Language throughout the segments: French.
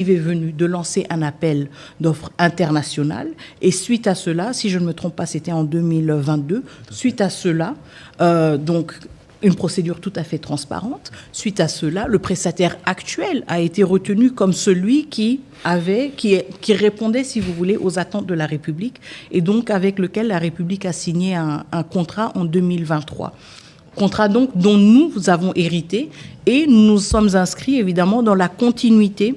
est venu de lancer un appel d'offres international et suite à cela, si je ne me trompe pas, c'était en 2022, suite à cela, donc une procédure tout à fait transparente, suite à cela, le prestataire actuel a été retenu comme celui qui répondait, si vous voulez, aux attentes de la République et donc avec lequel la République a signé un contrat en 2023. Contrat donc dont nous avons hérité et nous nous sommes inscrits évidemment dans la continuité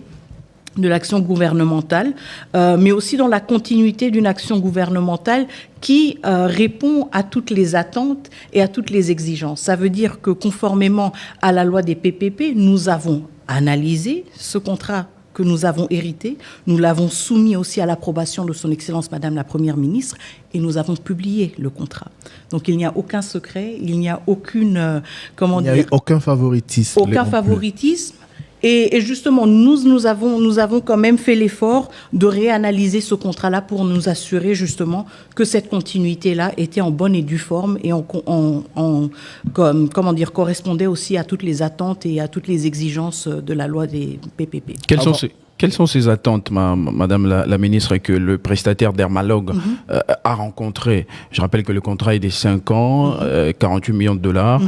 de l'action gouvernementale, mais aussi dans la continuité d'une action gouvernementale qui répond à toutes les attentes et à toutes les exigences. Ça veut dire que conformément à la loi des PPP, nous avons analysé ce contrat que nous avons hérité, nous l'avons soumis aussi à l'approbation de son Excellence Madame la Première ministre et nous avons publié le contrat. Donc il n'y a aucun secret, il n'y a aucune... il n'y a eu aucun favoritisme. Aucun favoritisme. Et justement, nous avons quand même fait l'effort de réanalyser ce contrat-là pour nous assurer justement que cette continuité-là était en bonne et due forme et correspondait aussi à toutes les attentes et à toutes les exigences de la loi des PPP. Quelles sont ces attentes, Madame la ministre, que le prestataire Dermalog a rencontré? Je rappelle que le contrat est de 5 ans, 48 millions de dollars.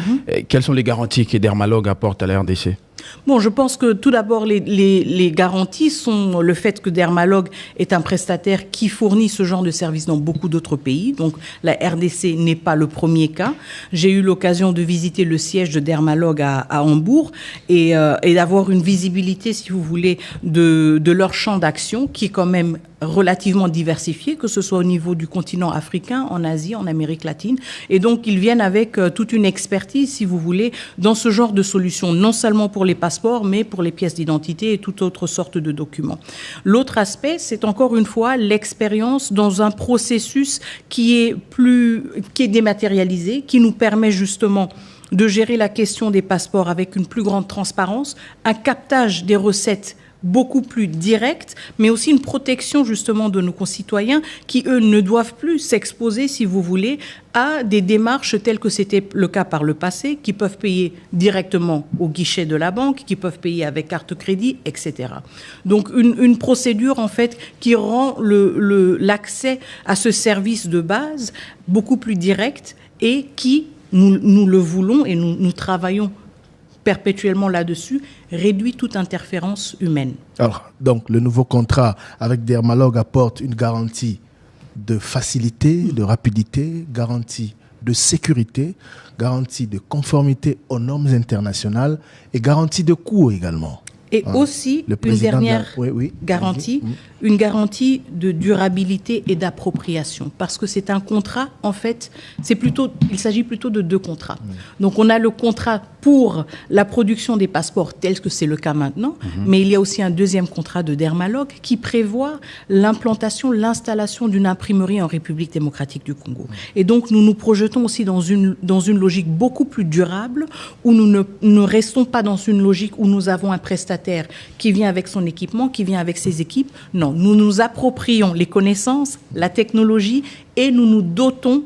Quelles sont les garanties que Dermalog apporte à la RDC? Bon, je pense que tout d'abord, les garanties sont le fait que Dermalog est un prestataire qui fournit ce genre de service dans beaucoup d'autres pays. Donc, la RDC n'est pas le premier cas. J'ai eu l'occasion de visiter le siège de Dermalog à Hambourg et d'avoir une visibilité, si vous voulez, de leur champ d'action qui est quand même relativement diversifié, que ce soit au niveau du continent africain, en Asie, en Amérique latine. Et donc, ils viennent avec toute une expertise, si vous voulez, dans ce genre de solutions, non seulement pour les passeports, mais pour les pièces d'identité et toute autre sorte de documents. L'autre aspect, c'est encore une fois l'expérience dans un processus qui est dématérialisé, qui nous permet justement de gérer la question des passeports avec une plus grande transparence, un captage des recettes beaucoup plus direct, mais aussi une protection justement de nos concitoyens qui, eux, ne doivent plus s'exposer, si vous voulez, à des démarches telles que c'était le cas par le passé, qui peuvent payer directement au guichet de la banque, qui peuvent payer avec carte crédit, etc. Donc une procédure en fait qui rend l'accès à ce service de base beaucoup plus direct et qui, nous le voulons et nous travaillons perpétuellement là-dessus, réduit toute interférence humaine. Alors, donc, le nouveau contrat avec Dermalog apporte une garantie de facilité, de rapidité, garantie de sécurité, garantie de conformité aux normes internationales et garantie de coût également. Et aussi, une dernière garantie, une garantie de durabilité et d'appropriation. Parce que c'est un contrat, en fait, il s'agit plutôt de 2 contrats. Donc, on a le contrat pour la production des passeports, tel que c'est le cas maintenant, mais il y a aussi un deuxième contrat de Dermalog qui prévoit l'installation d'une imprimerie en République démocratique du Congo. Et donc, nous nous projetons aussi dans une logique beaucoup plus durable, où nous ne restons pas dans une logique où nous avons un prestataire qui vient avec son équipement, qui vient avec ses équipes. Non, nous nous approprions les connaissances, la technologie et nous dotons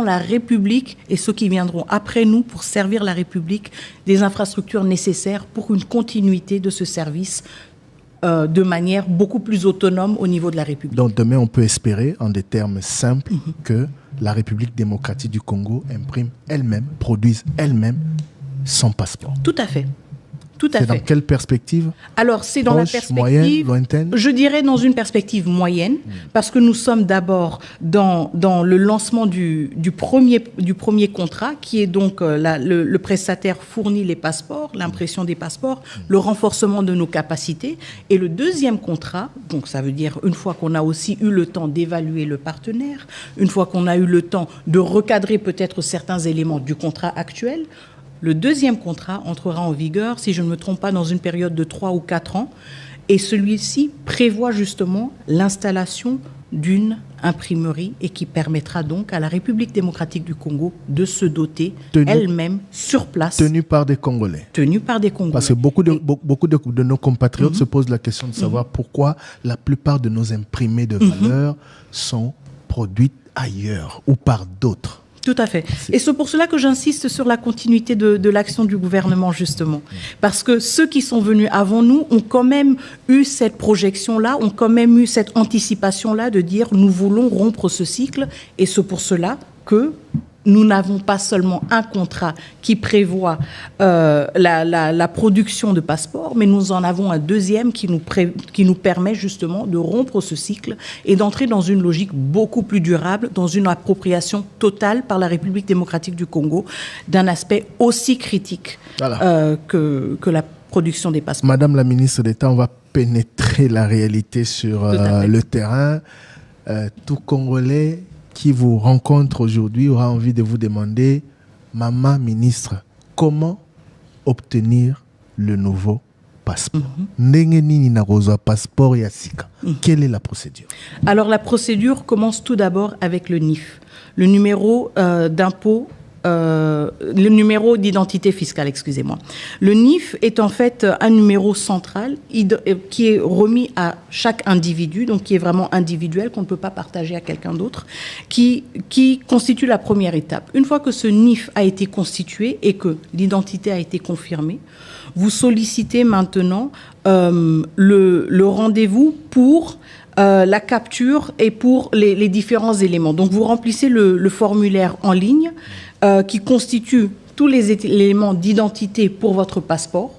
la République et ceux qui viendront après nous pour servir la République des infrastructures nécessaires pour une continuité de ce service de manière beaucoup plus autonome au niveau de la République. Donc demain, on peut espérer, en des termes simples, que la République démocratique du Congo imprime elle-même, produise elle-même son passeport. Tout à fait. C'est dans quelle perspective? Alors, c'est dans la perspective, moyenne, lointaine? Je dirais dans une perspective moyenne, parce que nous sommes d'abord dans le lancement du premier contrat, qui est donc le prestataire fournit les passeports, l'impression des passeports, le renforcement de nos capacités. Et le deuxième contrat, donc ça veut dire une fois qu'on a aussi eu le temps d'évaluer le partenaire, une fois qu'on a eu le temps de recadrer peut-être certains éléments du contrat actuel, le deuxième contrat entrera en vigueur, si je ne me trompe pas, dans une période de 3 ou 4 ans. Et celui-ci prévoit justement l'installation d'une imprimerie et qui permettra donc à la République démocratique du Congo de se doter elle-même sur place. Tenue par des Congolais. Parce que beaucoup de nos compatriotes se posent la question de savoir pourquoi la plupart de nos imprimés de valeur sont produites ailleurs ou par d'autres. Tout à fait. Et c'est pour cela que j'insiste sur la continuité de l'action du gouvernement, justement. Parce que ceux qui sont venus avant nous ont quand même eu cette projection-là, ont quand même eu cette anticipation-là de dire nous voulons rompre ce cycle. Et c'est pour cela que nous n'avons pas seulement un contrat qui prévoit la production de passeports, mais nous en avons un deuxième qui nous permet justement de rompre ce cycle et d'entrer dans une logique beaucoup plus durable, dans une appropriation totale par la République démocratique du Congo d'un aspect aussi critique que la production des passeports. Madame la ministre d'État, on va pénétrer la réalité sur le terrain. Tout Congolais qui vous rencontre aujourd'hui aura envie de vous demander, Maman ministre, comment obtenir le nouveau passeport? Passeport Yassika. Quelle est la procédure? Alors la procédure commence tout d'abord avec le NIF, le numéro d'impôt. Le numéro d'identité fiscale, excusez-moi. Le NIF est en fait un numéro central qui est remis à chaque individu, donc qui est vraiment individuel, qu'on ne peut pas partager à quelqu'un d'autre, qui constitue la première étape. Une fois que ce NIF a été constitué et que l'identité a été confirmée, vous sollicitez maintenant le rendez-vous pour la capture et pour les différents éléments. Donc vous remplissez le formulaire en ligne qui constitue tous les éléments d'identité pour votre passeport.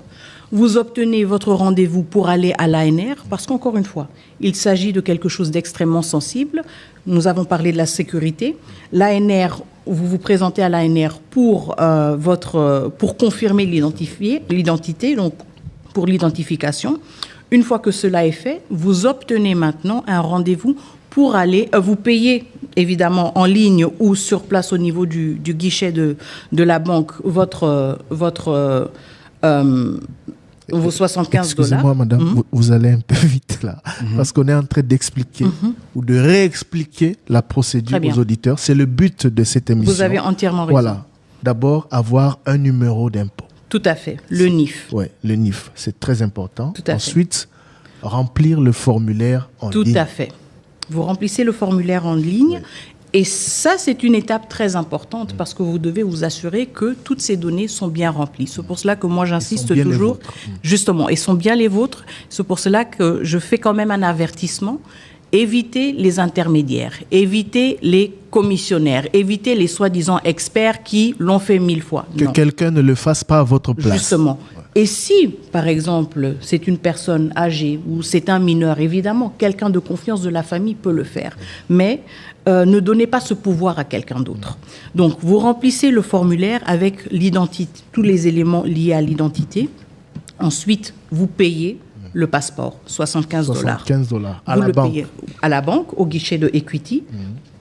Vous obtenez votre rendez-vous pour aller à l'ANR parce qu'encore une fois, il s'agit de quelque chose d'extrêmement sensible. Nous avons parlé de la sécurité. L'ANR, vous vous présentez à l'ANR pour confirmer l'identité, donc pour l'identification. Une fois que cela est fait, vous obtenez maintenant un rendez-vous pour aller, vous payez évidemment en ligne ou sur place au niveau du guichet de la banque vos 75 $. Excusez-moi, madame, vous allez un peu vite là, parce qu'on est en train d'expliquer ou de réexpliquer la procédure aux auditeurs. C'est le but de cette émission. Vous avez entièrement raison. Voilà. D'abord, avoir un numéro d'impôt. Tout à fait, le NIF. Oui, le NIF, c'est très important. Tout à fait. Ensuite, remplir le formulaire en ligne. Tout à fait. Vous remplissez le formulaire en ligne. Et ça, c'est une étape très importante parce que vous devez vous assurer que toutes ces données sont bien remplies. C'est pour cela que moi, j'insiste toujours, justement, et sont bien les vôtres. C'est pour cela que je fais quand même un avertissement. Évitez les intermédiaires, évitez les commissionnaires, évitez les soi-disant experts qui l'ont fait 1000 fois. Que quelqu'un ne le fasse pas à votre place. Justement. Et si, par exemple, c'est une personne âgée ou c'est un mineur, évidemment, quelqu'un de confiance de la famille peut le faire. Mais ne donnez pas ce pouvoir à quelqu'un d'autre. Donc, vous remplissez le formulaire avec l'identité, tous les éléments liés à l'identité. Ensuite, vous payez le passeport, 75 $. 75 $. Vous le payez à la banque, au guichet de Equity,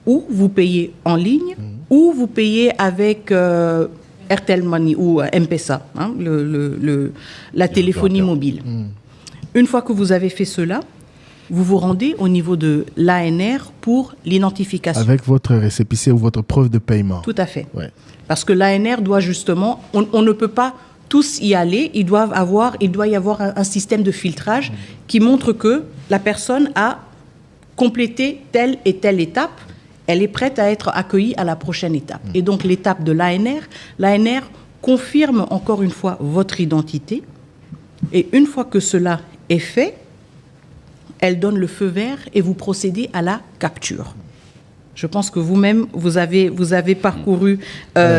ou vous payez en ligne, ou vous payez avec Airtel Money ou M-Pesa, hein, la téléphonie mobile. Une fois que vous avez fait cela, vous vous rendez au niveau de l'ANR pour l'identification. Avec votre récépissé ou votre preuve de paiement. Tout à fait. Ouais. Parce que l'ANR doit justement, on ne peut pas tous y aller, il doit y avoir un système de filtrage qui montre que la personne a complété telle et telle étape, elle est prête à être accueillie à la prochaine étape. Et donc l'étape de l'ANR confirme encore une fois votre identité, et une fois que cela est fait, elle donne le feu vert et vous procédez à la capture. Je pense que vous-même, vous avez parcouru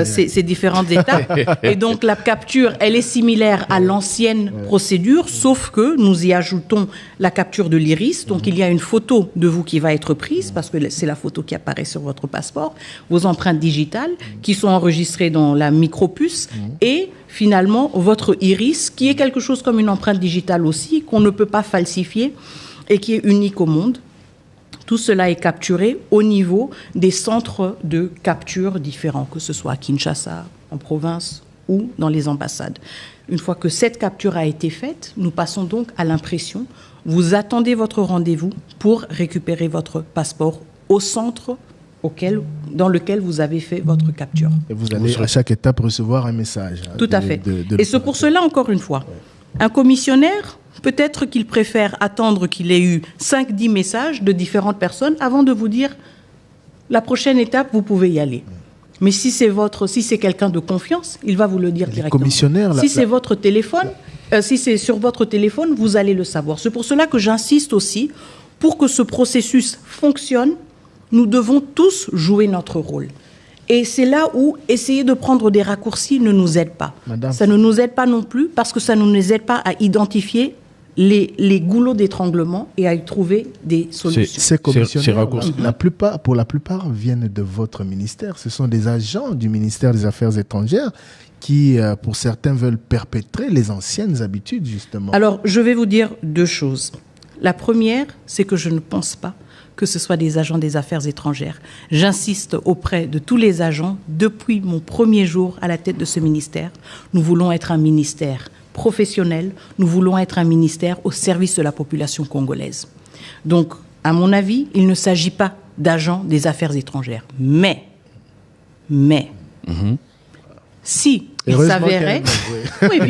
ces différentes étapes. Et donc, la capture, elle est similaire à l'ancienne procédure, sauf que nous y ajoutons la capture de l'iris. Donc, il y a une photo de vous qui va être prise, parce que c'est la photo qui apparaît sur votre passeport, vos empreintes digitales qui sont enregistrées dans la micropuce, et finalement, votre iris, qui est quelque chose comme une empreinte digitale aussi, qu'on ne peut pas falsifier et qui est unique au monde. Tout cela est capturé au niveau des centres de capture différents, que ce soit à Kinshasa, en province ou dans les ambassades. Une fois que cette capture a été faite, nous passons donc à l'impression. Vous attendez votre rendez-vous pour récupérer votre passeport au centre dans lequel vous avez fait votre capture. Et vous allez à chaque étape recevoir un message. Tout à fait. Et c'est pour cela, encore une fois, un commissionnaire, peut-être qu'il préfère attendre qu'il ait eu 5-10 messages de différentes personnes avant de vous dire la prochaine étape, vous pouvez y aller. Mais si c'est quelqu'un de confiance, il va vous le dire directement. Commissionnaires, si c'est votre téléphone, si c'est sur votre téléphone, vous allez le savoir. C'est pour cela que j'insiste aussi, pour que ce processus fonctionne, nous devons tous jouer notre rôle. Et c'est là où essayer de prendre des raccourcis ne nous aide pas. Madame. Ça ne nous aide pas non plus parce que ça ne nous aide pas à identifier les goulots d'étranglement et à y trouver des solutions. Ces commissionnaires, pour la plupart, viennent de votre ministère. Ce sont des agents du ministère des Affaires étrangères qui, pour certains, veulent perpétrer les anciennes habitudes, justement. Alors, je vais vous dire deux choses. La première, c'est que je ne pense pas que ce soit des agents des affaires étrangères. J'insiste auprès de tous les agents, depuis mon premier jour à la tête de ce ministère, nous voulons être un ministère professionnel, nous voulons être un ministère au service de la population congolaise. Donc, à mon avis, il ne s'agit pas d'agents des affaires étrangères. Mais, si il s'avérait, oui,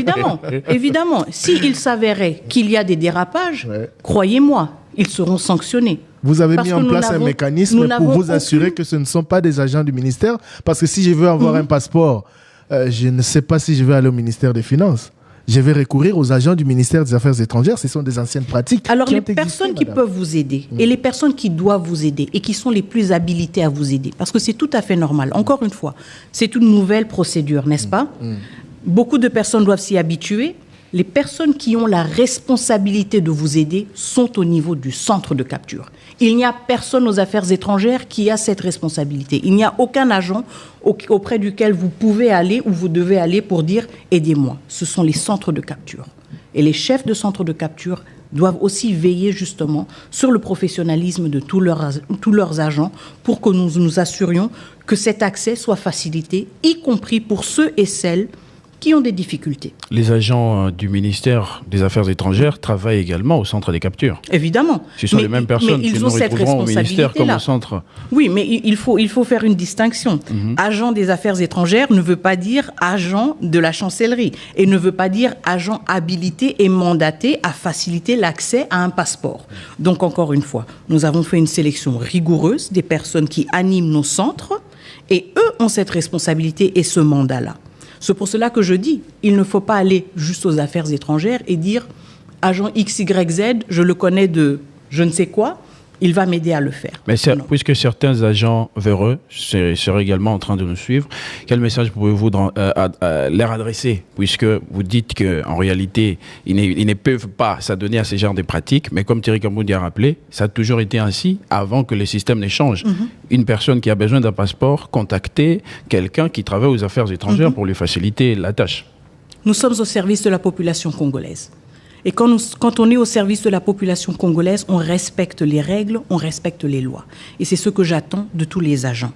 évidemment, s'il s'avérait qu'il y a des dérapages, croyez-moi, ils seront sanctionnés. Vous avez mis en place un mécanisme pour vous assurer que ce ne sont pas des agents du ministère. Parce que si je veux avoir un passeport, je ne sais pas si je vais aller au ministère des Finances. Je vais recourir aux agents du ministère des Affaires étrangères. Ce sont des anciennes pratiques. Alors, les personnes qui peuvent vous aider et les personnes qui doivent vous aider et qui sont les plus habilitées à vous aider, parce que c'est tout à fait normal. Encore une fois, c'est une nouvelle procédure, n'est-ce pas? Beaucoup de personnes doivent s'y habituer. Les personnes qui ont la responsabilité de vous aider sont au niveau du centre de capture. Il n'y a personne aux affaires étrangères qui a cette responsabilité. Il n'y a aucun agent auprès duquel vous pouvez aller ou vous devez aller pour dire « aidez-moi ». Ce sont les centres de capture. Et les chefs de centres de capture doivent aussi veiller justement sur le professionnalisme de tous leurs agents pour que nous nous assurions que cet accès soit facilité, y compris pour ceux et celles qui ont des difficultés. Les agents du ministère des Affaires étrangères travaillent également au centre des captures. Évidemment. Ce sont les mêmes personnes qui nous retrouveront au ministère comme au centre. Oui, mais il faut faire une distinction. Agent des Affaires étrangères ne veut pas dire agent de la chancellerie et ne veut pas dire agent habilité et mandaté à faciliter l'accès à un passeport. Donc, encore une fois, nous avons fait une sélection rigoureuse des personnes qui animent nos centres et eux ont cette responsabilité et ce mandat-là. C'est pour cela que je dis, il ne faut pas aller juste aux affaires étrangères et dire agent XYZ, je le connais de je ne sais quoi, il va m'aider à le faire. Mais puisque certains agents véreux seraient également en train de nous suivre, quel message pouvez-vous leur adresser? Puisque vous dites qu'en réalité, ils ne peuvent pas s'adonner à ce genre de pratiques, mais comme Thierry Kamboudi a rappelé, ça a toujours été ainsi avant que le système ne change. Une personne qui a besoin d'un passeport, contacter quelqu'un qui travaille aux affaires étrangères pour lui faciliter la tâche. Nous sommes au service de la population congolaise. Et quand on est au service de la population congolaise, on respecte les règles, on respecte les lois. Et c'est ce que j'attends de tous les agents.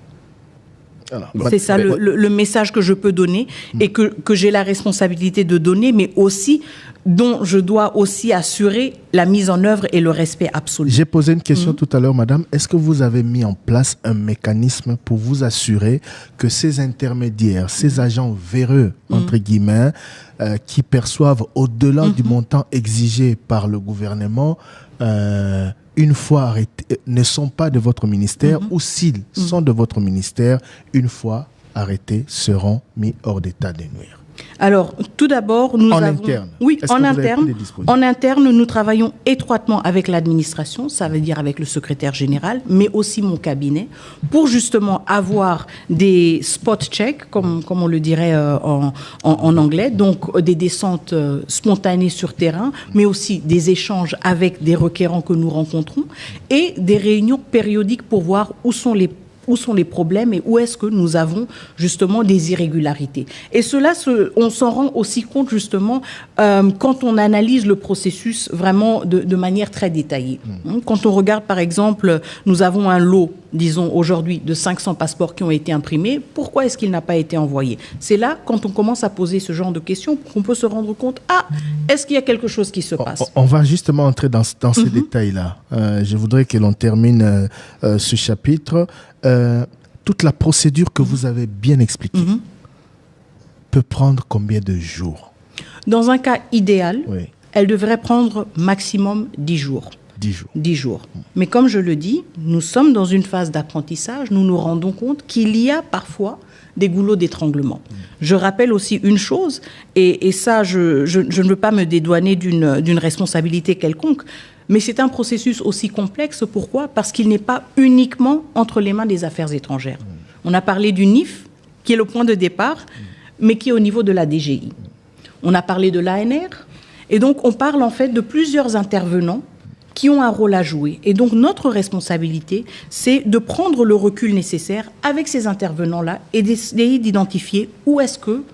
C'est ça le message que je peux donner et que j'ai la responsabilité de donner, mais aussi dont je dois aussi assurer la mise en œuvre et le respect absolu. J'ai posé une question tout à l'heure, madame. Est-ce que vous avez mis en place un mécanisme pour vous assurer que ces intermédiaires, ces agents véreux, entre guillemets, qui perçoivent au-delà du montant exigé par le gouvernement, une fois arrêtés, ne sont pas de votre ministère ou s'ils sont de votre ministère, une fois arrêtés, seront mis hors d'état de nuire? Alors, tout d'abord, nous avons... interne. Oui, en interne, nous travaillons étroitement avec l'administration, ça veut dire avec le secrétaire général, mais aussi mon cabinet, pour justement avoir des spot checks, comme on le dirait en anglais, donc des descentes spontanées sur terrain, mais aussi des échanges avec des requérants que nous rencontrons et des réunions périodiques pour voir où sont les problèmes et où est-ce que nous avons justement des irrégularités. Et cela, on s'en rend aussi compte justement quand on analyse le processus vraiment de manière très détaillée. Quand on regarde par exemple, nous avons un lot, disons aujourd'hui, de 500 passeports qui ont été imprimés. Pourquoi est-ce qu'il n'a pas été envoyé? C'est là, quand on commence à poser ce genre de questions, qu'on peut se rendre compte, est-ce qu'il y a quelque chose qui se passe? On va justement entrer dans ces détails-là. Je voudrais que l'on termine ce chapitre. Toute la procédure que vous avez bien expliquée peut prendre combien de jours? Dans un cas idéal, elle devrait prendre maximum 10 jours. 10 jours. 10 jours. Mais comme je le dis, nous sommes dans une phase d'apprentissage. Nous nous rendons compte qu'il y a parfois des goulots d'étranglement. Je rappelle aussi une chose, et ça, je ne veux pas me dédouaner d'une responsabilité quelconque, mais c'est un processus aussi complexe. Pourquoi ? Parce qu'il n'est pas uniquement entre les mains des affaires étrangères. On a parlé du NIF, qui est le point de départ, mais qui est au niveau de la DGI. On a parlé de l'ANR, et donc on parle en fait de plusieurs intervenants qui ont un rôle à jouer. Et donc notre responsabilité, c'est de prendre le recul nécessaire avec ces intervenants-là et d'essayer d'identifier où est-ce que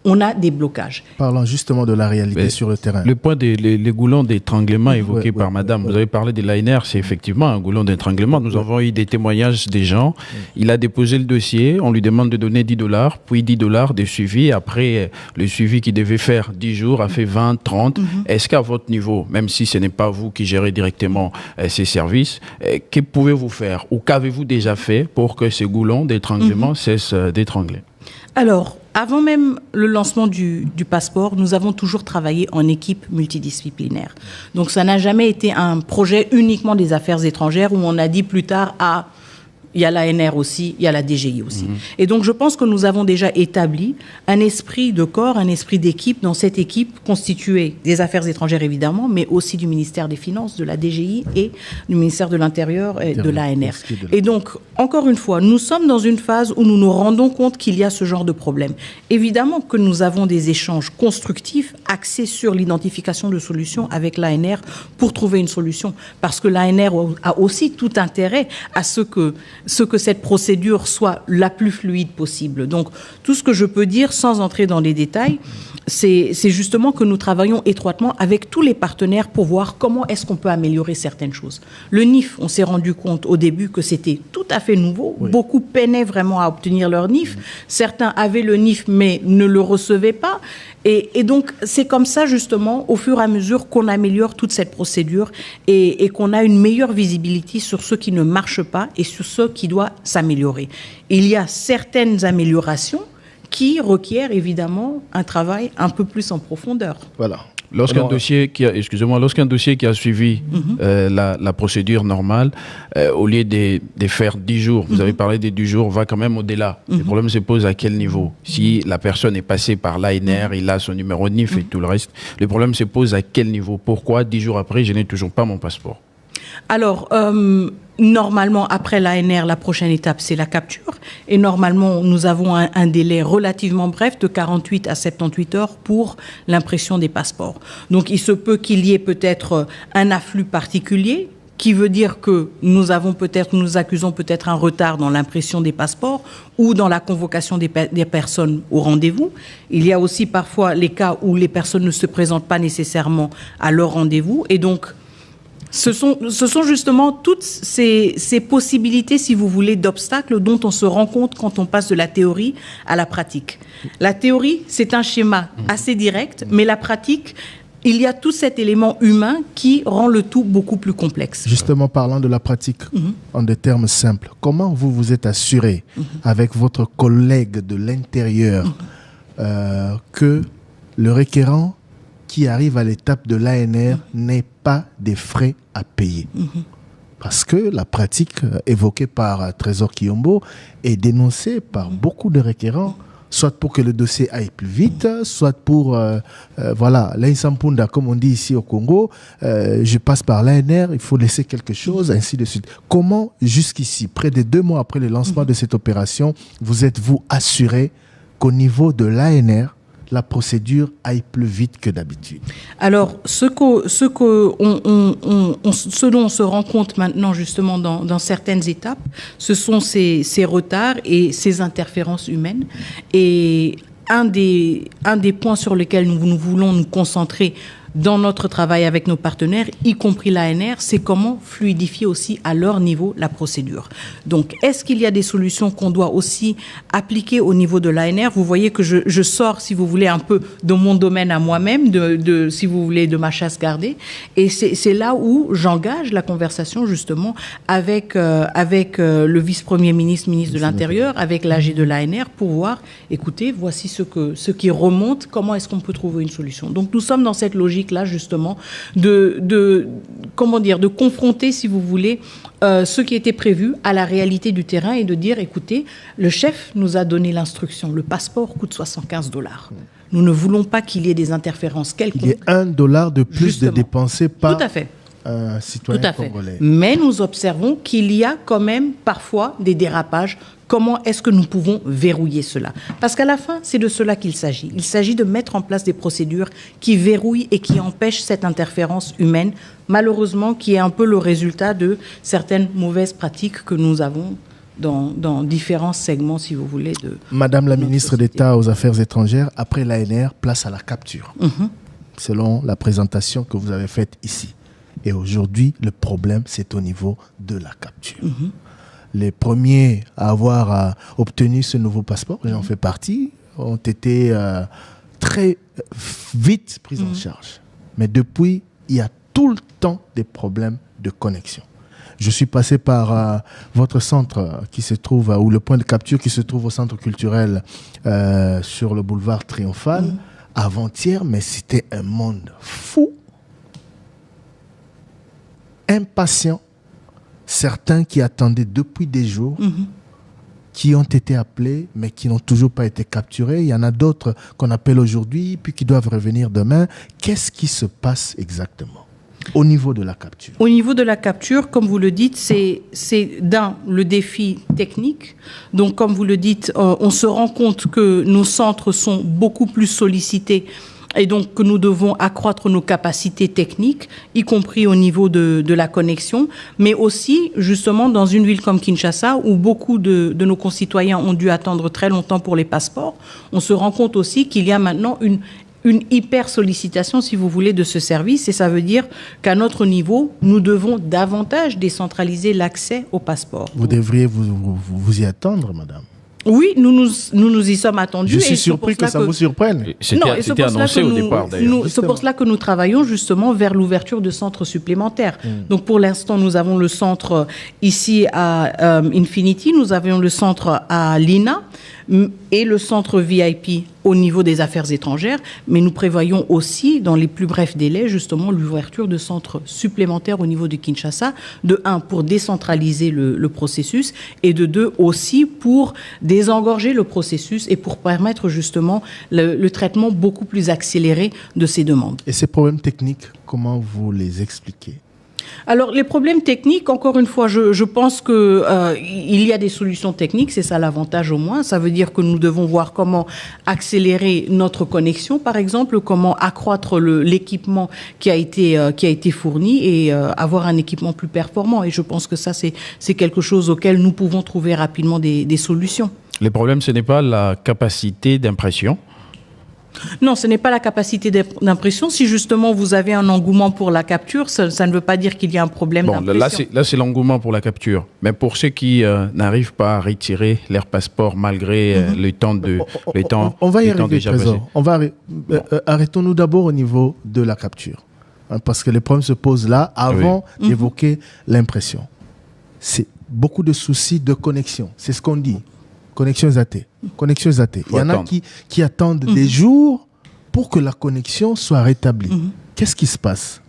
on a des blocages. Parlant justement de la réalité sur le terrain. Le point des goulons d'étranglement évoqués par madame, vous avez parlé de l'ANR, c'est effectivement un goulon d'étranglement. Nous avons eu des témoignages des gens. Il a déposé le dossier, on lui demande de donner $10, puis $10 de suivi. Après, le suivi qu'il devait faire 10 jours a fait 20, 30. Est-ce qu'à votre niveau, même si ce n'est pas vous qui gérez directement ces services, que pouvez-vous faire ou qu'avez-vous déjà fait pour que ces goulons d'étranglement cessent d'étrangler ? Alors, avant même le lancement du passeport, nous avons toujours travaillé en équipe multidisciplinaire. Donc, ça n'a jamais été un projet uniquement des affaires étrangères où on a dit plus tard, il y a l'ANR aussi, il y a la DGI aussi. Et donc, je pense que nous avons déjà établi un esprit de corps, un esprit d'équipe dans cette équipe constituée des affaires étrangères, évidemment, mais aussi du ministère des Finances, de la DGI et du ministère de l'Intérieur et de l'ANR. Et donc, encore une fois, nous sommes dans une phase où nous nous rendons compte qu'il y a ce genre de problème. Évidemment que nous avons des échanges constructifs axés sur l'identification de solutions avec l'ANR pour trouver une solution. Parce que l'ANR a aussi tout intérêt à ce que cette procédure soit la plus fluide possible. Donc, tout ce que je peux dire, sans entrer dans les détails, c'est justement que nous travaillons étroitement avec tous les partenaires pour voir comment est-ce qu'on peut améliorer certaines choses. Le NIF, on s'est rendu compte au début que c'était tout à fait nouveau. Oui. Beaucoup peinaient vraiment à obtenir leur NIF. Certains avaient le NIF, mais ne le recevaient pas. Et donc, c'est comme ça, justement, au fur et à mesure qu'on améliore toute cette procédure et qu'on a une meilleure visibilité sur ce qui ne marche pas et sur ce qui doit s'améliorer. Il y a certaines améliorations qui requièrent, évidemment, un travail un peu plus en profondeur. Voilà. Lorsqu'un dossier qui a suivi la procédure normale, au lieu de faire 10 jours, vous avez parlé des 10 jours, va quand même au-delà. Le problème se pose à quel niveau ? Si la personne est passée par l'ANR, il a son numéro de NIF et tout le reste, le problème se pose à quel niveau ? Pourquoi 10 jours après, je n'ai toujours pas mon passeport ? Alors, normalement, après l'ANR, la prochaine étape, c'est la capture. Et normalement, nous avons un délai relativement bref de 48 à 78 heures pour l'impression des passeports. Donc, il se peut qu'il y ait peut-être un afflux particulier, qui veut dire que nous accusons peut-être un retard dans l'impression des passeports ou dans la convocation des personnes au rendez-vous. Il y a aussi parfois les cas où les personnes ne se présentent pas nécessairement à leur rendez-vous. Et donc, ce sont justement toutes ces possibilités, si vous voulez, d'obstacles dont on se rend compte quand on passe de la théorie à la pratique. La théorie, c'est un schéma assez direct, mais la pratique, il y a tout cet élément humain qui rend le tout beaucoup plus complexe. Justement, parlant de la pratique, en des termes simples, comment vous vous êtes assuré avec votre collègue de l'intérieur que le requérant qui arrive à l'étape de l'ANR n'ait pas des frais à payer. Parce que la pratique évoquée par Trésor Kiyombo est dénoncée par beaucoup de requérants, soit pour que le dossier aille plus vite, soit pour, l'insampunda, comme on dit ici au Congo, je passe par l'ANR, il faut laisser quelque chose, ainsi de suite. Comment, jusqu'ici, près de 2 mois après le lancement de cette opération, vous êtes-vous assuré qu'au niveau de l'ANR, la procédure aille plus vite que d'habitude? Alors, ce dont on se rend compte maintenant, justement, dans certaines étapes, ce sont ces retards et ces interférences humaines. Et un des points sur lesquels nous voulons nous concentrer dans notre travail avec nos partenaires, y compris l'ANR, c'est comment fluidifier aussi à leur niveau la procédure. Donc, est-ce qu'il y a des solutions qu'on doit aussi appliquer au niveau de l'ANR? Vous voyez que je sors, si vous voulez, un peu de mon domaine à moi-même, si vous voulez, de ma chasse gardée. Et c'est là où j'engage la conversation, justement, avec le vice-premier ministre de l'Intérieur, avec l'AG de l'ANR, pour voir, écoutez, voici ce qui remonte, comment est-ce qu'on peut trouver une solution. Donc, nous sommes dans cette logique logique-là, justement, comment dire, de confronter, si vous voulez, ce qui était prévu à la réalité du terrain et de dire, écoutez, le chef nous a donné l'instruction, le passeport coûte $75. Nous ne voulons pas qu'il y ait des interférences quelconques. Il y a $1 de plus Justement. de dépensé par Tout à fait. un citoyen Tout à fait. congolais. Mais nous observons qu'il y a quand même parfois des dérapages. Comment est-ce que nous pouvons verrouiller cela? Parce qu'à la fin, c'est de cela qu'il s'agit. Il s'agit de mettre en place des procédures qui verrouillent et qui empêchent cette interférence humaine, malheureusement, qui est un peu le résultat de certaines mauvaises pratiques que nous avons dans différents segments, si vous voulez. Madame la notre ministre société. d'État aux Affaires étrangères, après l'ANR, place à la capture, selon la présentation que vous avez faite ici. Et aujourd'hui, le problème, c'est au niveau de la capture. Les premiers à avoir obtenu ce nouveau passeport, j'en fais partie, ont été très vite pris en charge. Mais depuis, il y a tout le temps des problèmes de connexion. Je suis passé par votre centre qui se trouve, ou le point de capture qui se trouve au centre culturel sur le boulevard Triomphal, avant-hier, mais c'était un monde fou, impatient. Certains qui attendaient depuis des jours, qui ont été appelés, mais qui n'ont toujours pas été capturés. Il y en a d'autres qu'on appelle aujourd'hui, puis qui doivent revenir demain. Qu'est-ce qui se passe exactement au niveau de la capture? Au niveau de la capture, comme vous le dites, c'est le défi technique. Donc, comme vous le dites, on se rend compte que nos centres sont beaucoup plus sollicités et donc que nous devons accroître nos capacités techniques, y compris au niveau de la connexion, mais aussi justement dans une ville comme Kinshasa, où beaucoup de nos concitoyens ont dû attendre très longtemps pour les passeports. On se rend compte aussi qu'il y a maintenant une hyper sollicitation, si vous voulez, de ce service, et ça veut dire qu'à notre niveau, nous devons davantage décentraliser l'accès au passeport. Vous devriez vous y attendre, madame. Oui, nous nous y sommes attendus. Je suis surpris que ça vous surprenne. C'était annoncé au départ, d'ailleurs. C'est pour cela que nous travaillons justement vers l'ouverture de centres supplémentaires. Donc pour l'instant, nous avons le centre ici à Infinity, nous avions le centre à Lina et le centre VIP au niveau des affaires étrangères, mais nous prévoyons aussi, dans les plus brefs délais, justement, l'ouverture de centres supplémentaires au niveau de Kinshasa, de 1, pour décentraliser le processus, et de 2, aussi pour désengorger le processus et pour permettre justement le traitement beaucoup plus accéléré de ces demandes. Et ces problèmes techniques, comment vous les expliquez? Alors, les problèmes techniques, encore une fois, je pense qu'il y a des solutions techniques, c'est ça l'avantage au moins. Ça veut dire que nous devons voir comment accélérer notre connexion, par exemple, comment accroître l'équipement qui a été fourni et avoir un équipement plus performant. Et je pense que ça, c'est quelque chose auquel nous pouvons trouver rapidement des solutions. Le problème, ce n'est pas la capacité d'impression? Non, ce n'est pas la capacité d'impression. Si justement vous avez un engouement pour la capture, ça ne veut pas dire qu'il y a un problème d'impression. Là, c'est l'engouement pour la capture. Mais pour ceux qui n'arrivent pas à retirer leur passeport malgré le temps on va y arriver, déjà passé. Arrêtons-nous d'abord au niveau de la capture. Parce que les problèmes se posent là avant d'évoquer l'impression. C'est beaucoup de soucis de connexion. C'est ce qu'on dit. Connexion zatée. Il y en a qui attendent des jours pour que la connexion soit rétablie. Qu'est-ce qui se passe?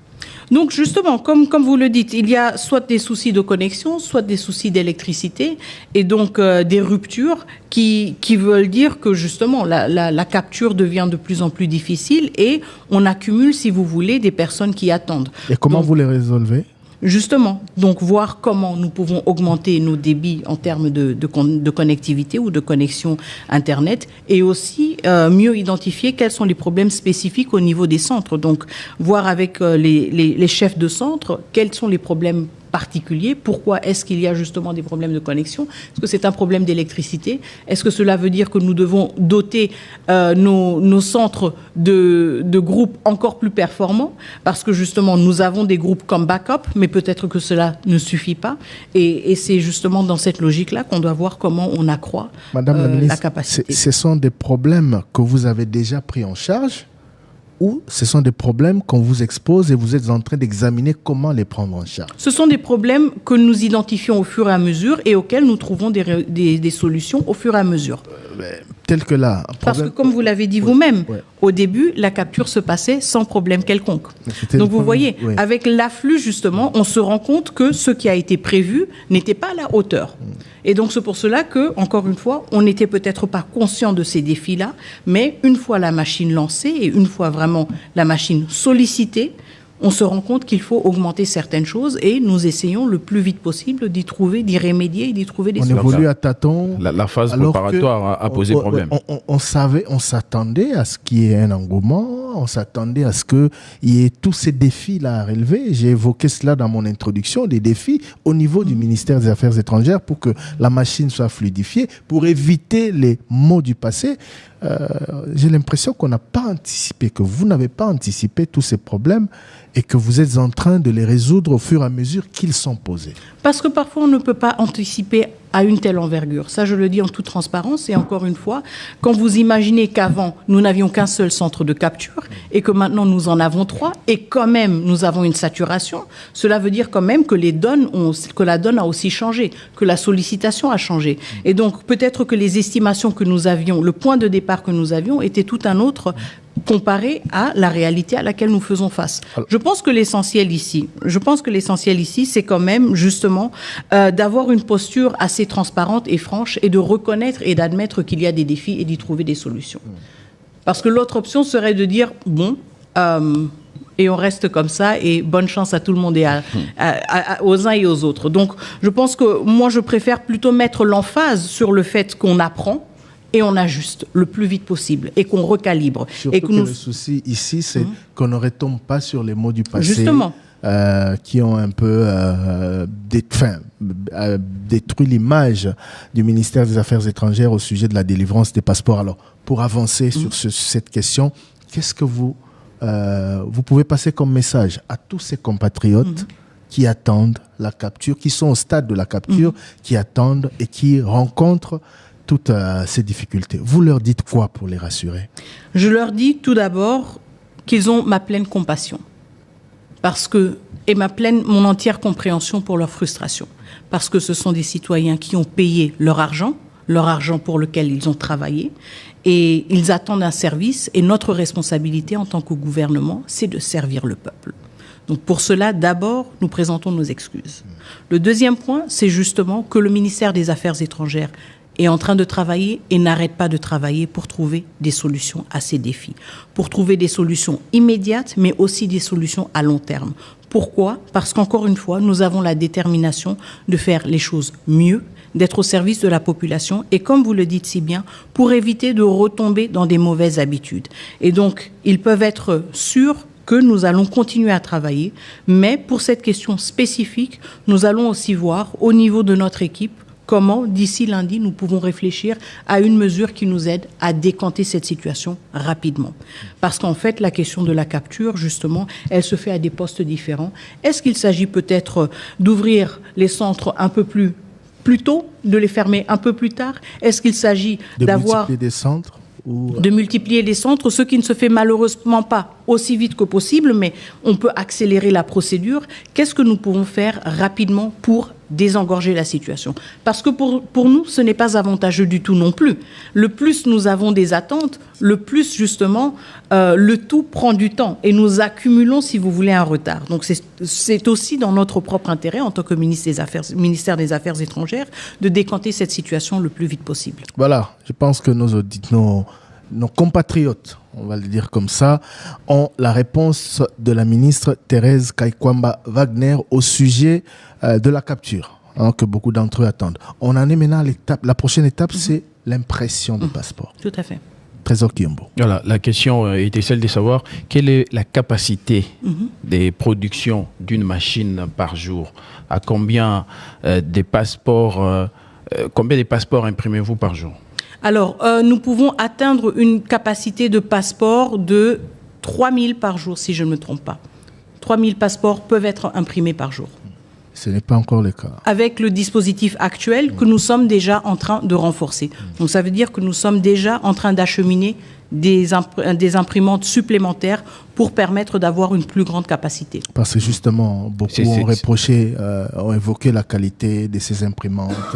Donc justement, comme vous le dites, il y a soit des soucis de connexion, soit des soucis d'électricité et donc des ruptures qui veulent dire que justement la capture devient de plus en plus difficile et on accumule, si vous voulez, des personnes qui attendent. Et comment vous les résolvez? Justement, donc voir comment nous pouvons augmenter nos débits en termes de connectivité ou de connexion Internet et aussi mieux identifier quels sont les problèmes spécifiques au niveau des centres. Donc, voir avec les chefs de centre quels sont les problèmes particulier. Pourquoi est-ce qu'il y a justement des problèmes de connexion? Est-ce que c'est un problème d'électricité? Est-ce que cela veut dire que nous devons doter nos centres de groupes encore plus performants? Parce que justement, nous avons des groupes comme backup, mais peut-être que cela ne suffit pas. Et c'est justement dans cette logique-là qu'on doit voir comment on accroît Madame la ministre, la capacité. Ce sont des problèmes que vous avez déjà pris en charge ou ce sont des problèmes qu'on vous expose et vous êtes en train d'examiner comment les prendre en charge? Ce sont des problèmes que nous identifions au fur et à mesure et auxquels nous trouvons des solutions au fur et à mesure. tel que là. Parce que comme vous l'avez dit vous-même, au début, la capture se passait sans problème quelconque. Donc vous voyez, avec l'afflux justement, on se rend compte que ce qui a été prévu n'était pas à la hauteur. Et donc c'est pour cela que, encore une fois, on n'était peut-être pas conscient de ces défis-là, mais une fois la machine lancée et une fois vraiment la machine sollicitée, on se rend compte qu'il faut augmenter certaines choses et nous essayons le plus vite possible d'y trouver, d'y remédier et d'y trouver des solutions. On évolue à tâtons. La phase préparatoire a posé problème. On s'attendait à ce qu'il y ait un engouement, on s'attendait à ce qu'il y ait tous ces défis-là à relever. J'ai évoqué cela dans mon introduction, des défis au niveau du ministère des Affaires étrangères pour que la machine soit fluidifiée, pour éviter les maux du passé. J'ai l'impression qu'on n'a pas anticipé, que vous n'avez pas anticipé tous ces problèmes et que vous êtes en train de les résoudre au fur et à mesure qu'ils sont posés. Parce que parfois, on ne peut pas anticiper à une telle envergure. Ça, je le dis en toute transparence. Et encore une fois, quand vous imaginez qu'avant, nous n'avions qu'un seul centre de capture et que maintenant, nous en avons 3 et quand même, nous avons une saturation, cela veut dire quand même que que la donne a aussi changé, que la sollicitation a changé. Et donc, peut-être que les estimations que nous avions, le point de départ que nous avions était tout un autre comparé à la réalité à laquelle nous faisons face. Je pense que l'essentiel ici, c'est quand même justement d'avoir une posture assez transparente et franche et de reconnaître et d'admettre qu'il y a des défis et d'y trouver des solutions. Parce que l'autre option serait de dire, bon, et on reste comme ça et bonne chance à tout le monde et aux uns et aux autres. Donc, je pense que moi, je préfère plutôt mettre l'emphase sur le fait qu'on apprend et on ajuste le plus vite possible et qu'on recalibre. Surtout que le souci ici, c'est qu'on ne retombe pas sur les mots du passé. Justement. Qui ont un peu détruit l'image du ministère des Affaires étrangères au sujet de la délivrance des passeports. Alors, pour avancer sur cette question, qu'est-ce que vous pouvez passer comme message à tous ces compatriotes qui attendent la capture, qui sont au stade de la capture, qui attendent et qui rencontrent toutes ces difficultés? Vous leur dites quoi pour les rassurer? Je leur dis tout d'abord qu'ils ont ma pleine compassion et mon entière compréhension pour leur frustration. Parce que ce sont des citoyens qui ont payé leur argent pour lequel ils ont travaillé, et ils attendent un service, et notre responsabilité en tant que gouvernement, c'est de servir le peuple. Donc pour cela, d'abord, nous présentons nos excuses. Le deuxième point, c'est justement que le ministère des Affaires étrangères est en train de travailler et n'arrête pas de travailler pour trouver des solutions à ces défis, pour trouver des solutions immédiates, mais aussi des solutions à long terme. Pourquoi ? Parce qu'encore une fois, nous avons la détermination de faire les choses mieux, d'être au service de la population et, comme vous le dites si bien, pour éviter de retomber dans des mauvaises habitudes. Et donc, ils peuvent être sûrs que nous allons continuer à travailler, mais pour cette question spécifique, nous allons aussi voir au niveau de notre équipe comment, d'ici lundi, nous pouvons réfléchir à une mesure qui nous aide à décanter cette situation rapidement. Parce qu'en fait, la question de la capture, justement, elle se fait à des postes différents. Est-ce qu'il s'agit peut-être d'ouvrir les centres un peu plus tôt, de les fermer un peu plus tard? Est-ce qu'il s'agit de multiplier des centres de multiplier les centres, ce qui ne se fait malheureusement pas aussi vite que possible, mais on peut accélérer la procédure. Qu'est-ce que nous pouvons faire rapidement pour désengorger la situation? Parce que pour nous, ce n'est pas avantageux du tout non plus. Le plus nous avons des attentes, le plus justement le tout prend du temps et nous accumulons, si vous voulez, un retard. Donc c'est aussi dans notre propre intérêt en tant que ministère des Affaires étrangères de décanter cette situation le plus vite possible. Voilà, je pense que nos compatriotes, on va le dire comme ça, ont la réponse de la ministre Thérèse Kaikwamba Wagner au sujet de la capture, que beaucoup d'entre eux attendent. On en est maintenant à l'étape. La prochaine étape, c'est l'impression du passeport. Tout à fait. Trésor Kiyombo. Voilà, la question était celle de savoir quelle est la capacité des productions d'une machine par jour. À combien des passeports imprimez-vous par jour? Alors, nous pouvons atteindre une capacité de passeport de 3000 par jour, si je ne me trompe pas. 3000 passeports peuvent être imprimés par jour. Ce n'est pas encore le cas. Avec le dispositif actuel que nous sommes déjà en train de renforcer. Donc, ça veut dire que nous sommes déjà en train d'acheminer des imprimantes supplémentaires pour permettre d'avoir une plus grande capacité. Parce que justement, beaucoup ont évoqué la qualité de ces imprimantes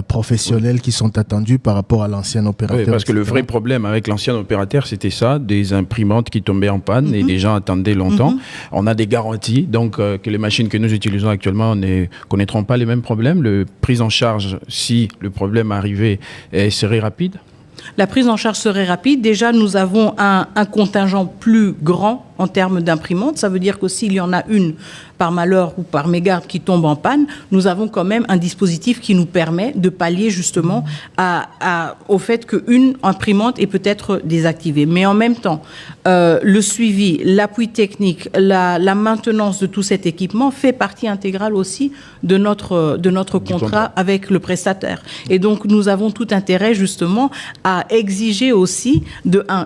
professionnelles qui sont attendues par rapport à l'ancien opérateur. Oui, parce que le vrai problème avec l'ancien opérateur, c'était ça, des imprimantes qui tombaient en panne et des gens attendaient longtemps. On a des garanties, donc que les machines que nous utilisons actuellement ne connaîtront pas les mêmes problèmes. La prise en charge, si le problème arrivait, serait rapide. La prise en charge serait rapide. Déjà, nous avons un contingent plus grand en termes d'imprimantes. Ça veut dire que s'il y en a une par malheur ou par mégarde qui tombe en panne, nous avons quand même un dispositif qui nous permet de pallier justement au fait qu'une imprimante est peut-être désactivée. Mais en même temps, le suivi, l'appui technique, la maintenance de tout cet équipement fait partie intégrale aussi de notre contrat avec le prestataire. Et donc, nous avons tout intérêt justement à exiger aussi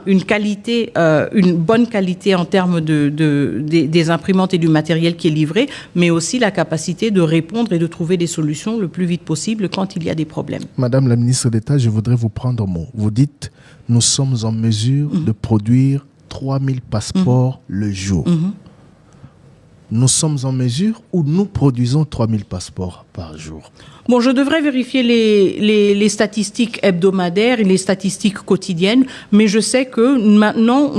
une qualité, une bonne qualité en termes des imprimantes et du matériel qui est livré, mais aussi la capacité de répondre et de trouver des solutions le plus vite possible quand il y a des problèmes. Madame la ministre d'État, je voudrais vous prendre au mot. Vous dites, nous sommes en mesure de produire 3000 passeports le jour. Nous sommes en mesure ou nous produisons 3000 passeports par jour? Bon, je devrais vérifier les statistiques hebdomadaires et les statistiques quotidiennes, mais je sais que maintenant,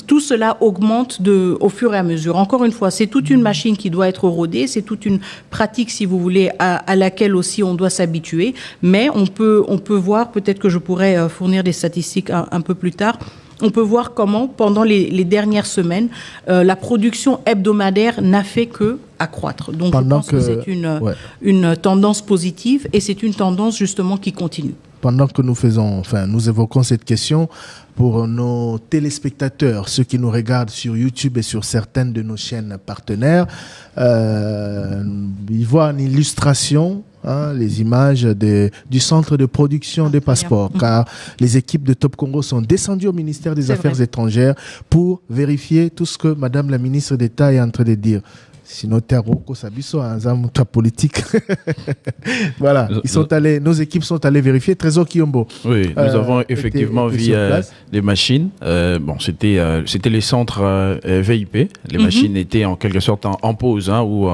tout cela augmente au fur et à mesure. Encore une fois, c'est toute une machine qui doit être rodée, c'est toute une pratique, si vous voulez, à laquelle aussi on doit s'habituer, mais on peut voir, peut-être que je pourrais fournir des statistiques un peu plus tard. On peut voir comment, pendant les dernières semaines, la production hebdomadaire n'a fait que accroître. Donc, je pense que c'est une tendance positive et c'est une tendance justement qui continue. Pendant que nous évoquons cette question, pour nos téléspectateurs, ceux qui nous regardent sur YouTube et sur certaines de nos chaînes partenaires, ils voient une illustration, les images du centre de production des passeports, car les équipes de Top Congo sont descendues au ministère des Affaires étrangères pour vérifier tout ce que Madame la ministre d'État est en train de dire. Sinon, politique. Voilà, nos équipes sont allées vérifier. Trésor Kiyombo. Oui, nous avons effectivement vu des machines. C'était les centres VIP. Les machines étaient en quelque sorte en pause ou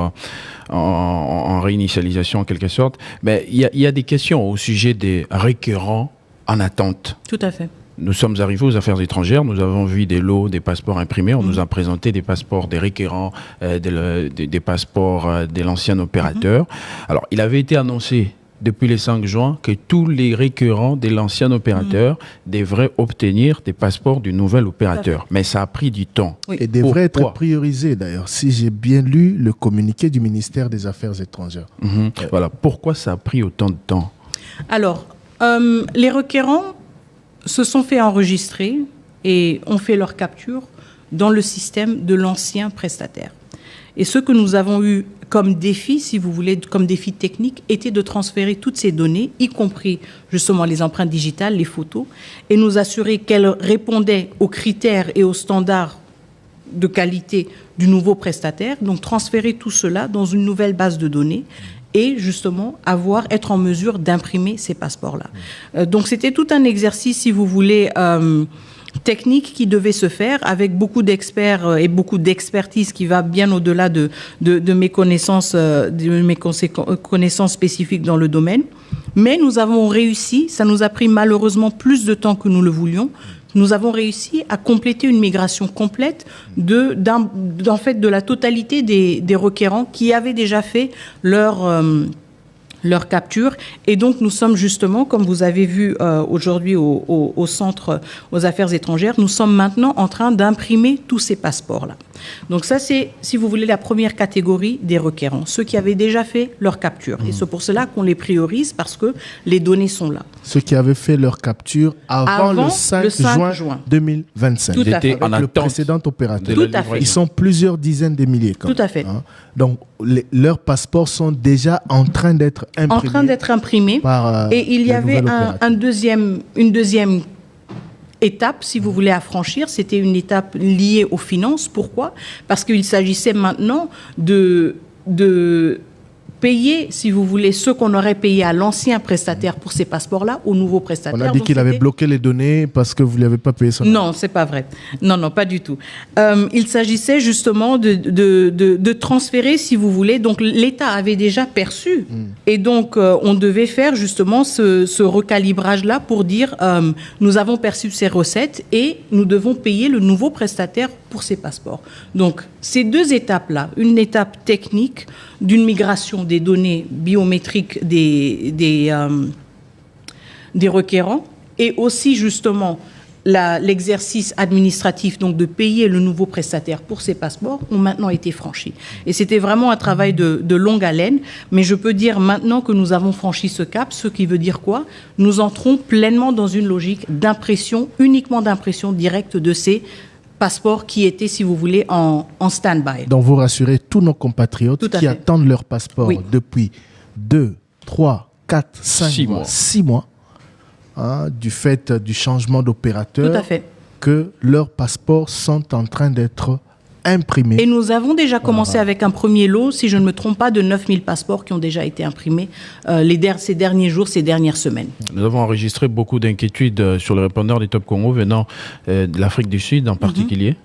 en réinitialisation en quelque sorte. Mais il y a des questions au sujet des récurrents en attente. Tout à fait. Nous sommes arrivés aux affaires étrangères, nous avons vu des lots, des passeports imprimés, on nous a présenté des passeports, des requérants, des passeports de l'ancien opérateur. Alors, il avait été annoncé depuis le 5 juin que tous les requérants de l'ancien opérateur devraient obtenir des passeports du nouvel opérateur. Mais ça a pris du temps. Oui. Et devrait être priorisé d'ailleurs, si j'ai bien lu le communiqué du ministère des Affaires étrangères. Voilà, pourquoi ça a pris autant de temps? Alors, les requérants se sont fait enregistrer et ont fait leur capture dans le système de l'ancien prestataire. Et ce que nous avons eu comme défi, si vous voulez, comme défi technique, était de transférer toutes ces données, y compris justement les empreintes digitales, les photos, et nous assurer qu'elles répondaient aux critères et aux standards de qualité du nouveau prestataire. Donc transférer tout cela dans une nouvelle base de données et justement être en mesure d'imprimer ces passeports-là. Donc c'était tout un exercice, si vous voulez, technique qui devait se faire avec beaucoup d'experts et beaucoup d'expertise qui va bien au-delà de mes connaissances, connaissances spécifiques dans le domaine. Mais nous avons réussi, ça nous a pris malheureusement plus de temps que nous le voulions. Nous avons réussi à compléter une migration complète de la totalité des requérants qui avaient déjà fait leur capture. Et donc, nous sommes justement, comme vous avez vu aujourd'hui au Centre aux Affaires étrangères, nous sommes maintenant en train d'imprimer tous ces passeports-là. Donc ça, c'est, si vous voulez, la première catégorie des requérants, ceux qui avaient déjà fait leur capture. Et c'est pour cela qu'on les priorise, parce que les données sont là. Ceux qui avaient fait leur capture avant le 5 juin 2025. Tout à fait. Avec le précédent opérateur. Tout à fait. Ils sont plusieurs dizaines de milliers. Tout à fait. Donc, leurs passeports sont déjà en train d'être imprimés. Et il y avait une deuxième étape, si vous voulez, à franchir. C'était une étape liée aux finances. Pourquoi ? Parce qu'il s'agissait maintenant de payer, si vous voulez, ce qu'on aurait payé à l'ancien prestataire pour ces passeports-là, au nouveau prestataire. On a dit qu'il avait bloqué les données parce que vous ne lui avez pas payé son... Non, c'est pas vrai. Non, pas du tout. Il s'agissait justement de transférer, si vous voulez. Donc, l'État avait déjà perçu. Et donc, on devait faire justement ce recalibrage-là pour dire nous avons perçu ces recettes et nous devons payer le nouveau prestataire pour ces passeports. Donc, ces deux étapes-là, une étape technique d'une migration des données biométriques des requérants et aussi justement l'exercice administratif, donc de payer le nouveau prestataire pour ces passeports, ont maintenant été franchis. Et c'était vraiment un travail de longue haleine, mais je peux dire maintenant que nous avons franchi ce cap, ce qui veut dire quoi? Nous entrons pleinement dans une logique d'impression, uniquement d'impression directe de ces passeports qui étaient, si vous voulez, en stand-by. Donc vous rassurez tous nos compatriotes qui attendent leur passeport depuis 2, 3, 4, 5 mois, 6 mois, du fait du changement d'opérateur, tout à fait, que leurs passeports sont en train d'être imprimés. Et nous avons déjà commencé avec un premier lot, si je ne me trompe pas, de 9000 passeports qui ont déjà été imprimés ces derniers jours, ces dernières semaines. Nous avons enregistré beaucoup d'inquiétudes sur le répondeur des Top Congo venant de l'Afrique du Sud en particulier.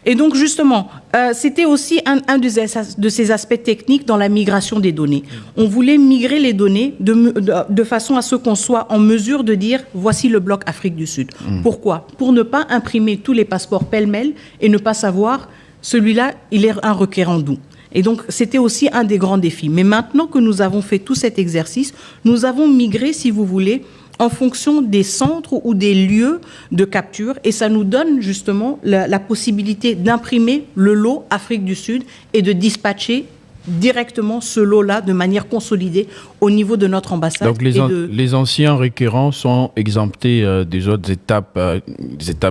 Et donc justement, c'était aussi un de ces aspects techniques dans la migration des données. On voulait migrer les données de façon à ce qu'on soit en mesure de dire voici le bloc Afrique du Sud. Pourquoi? Pour ne pas imprimer tous les passeports pêle-mêle et ne pas savoir celui-là, il est un requérant d'où. Et donc, c'était aussi un des grands défis. Mais maintenant que nous avons fait tout cet exercice, nous avons migré, si vous voulez, en fonction des centres ou des lieux de capture. Et ça nous donne justement la possibilité d'imprimer le lot Afrique du Sud et de dispatcher directement ce lot-là de manière consolidée au niveau de notre ambassade. Donc les anciens requérants sont exemptés des autres étapes,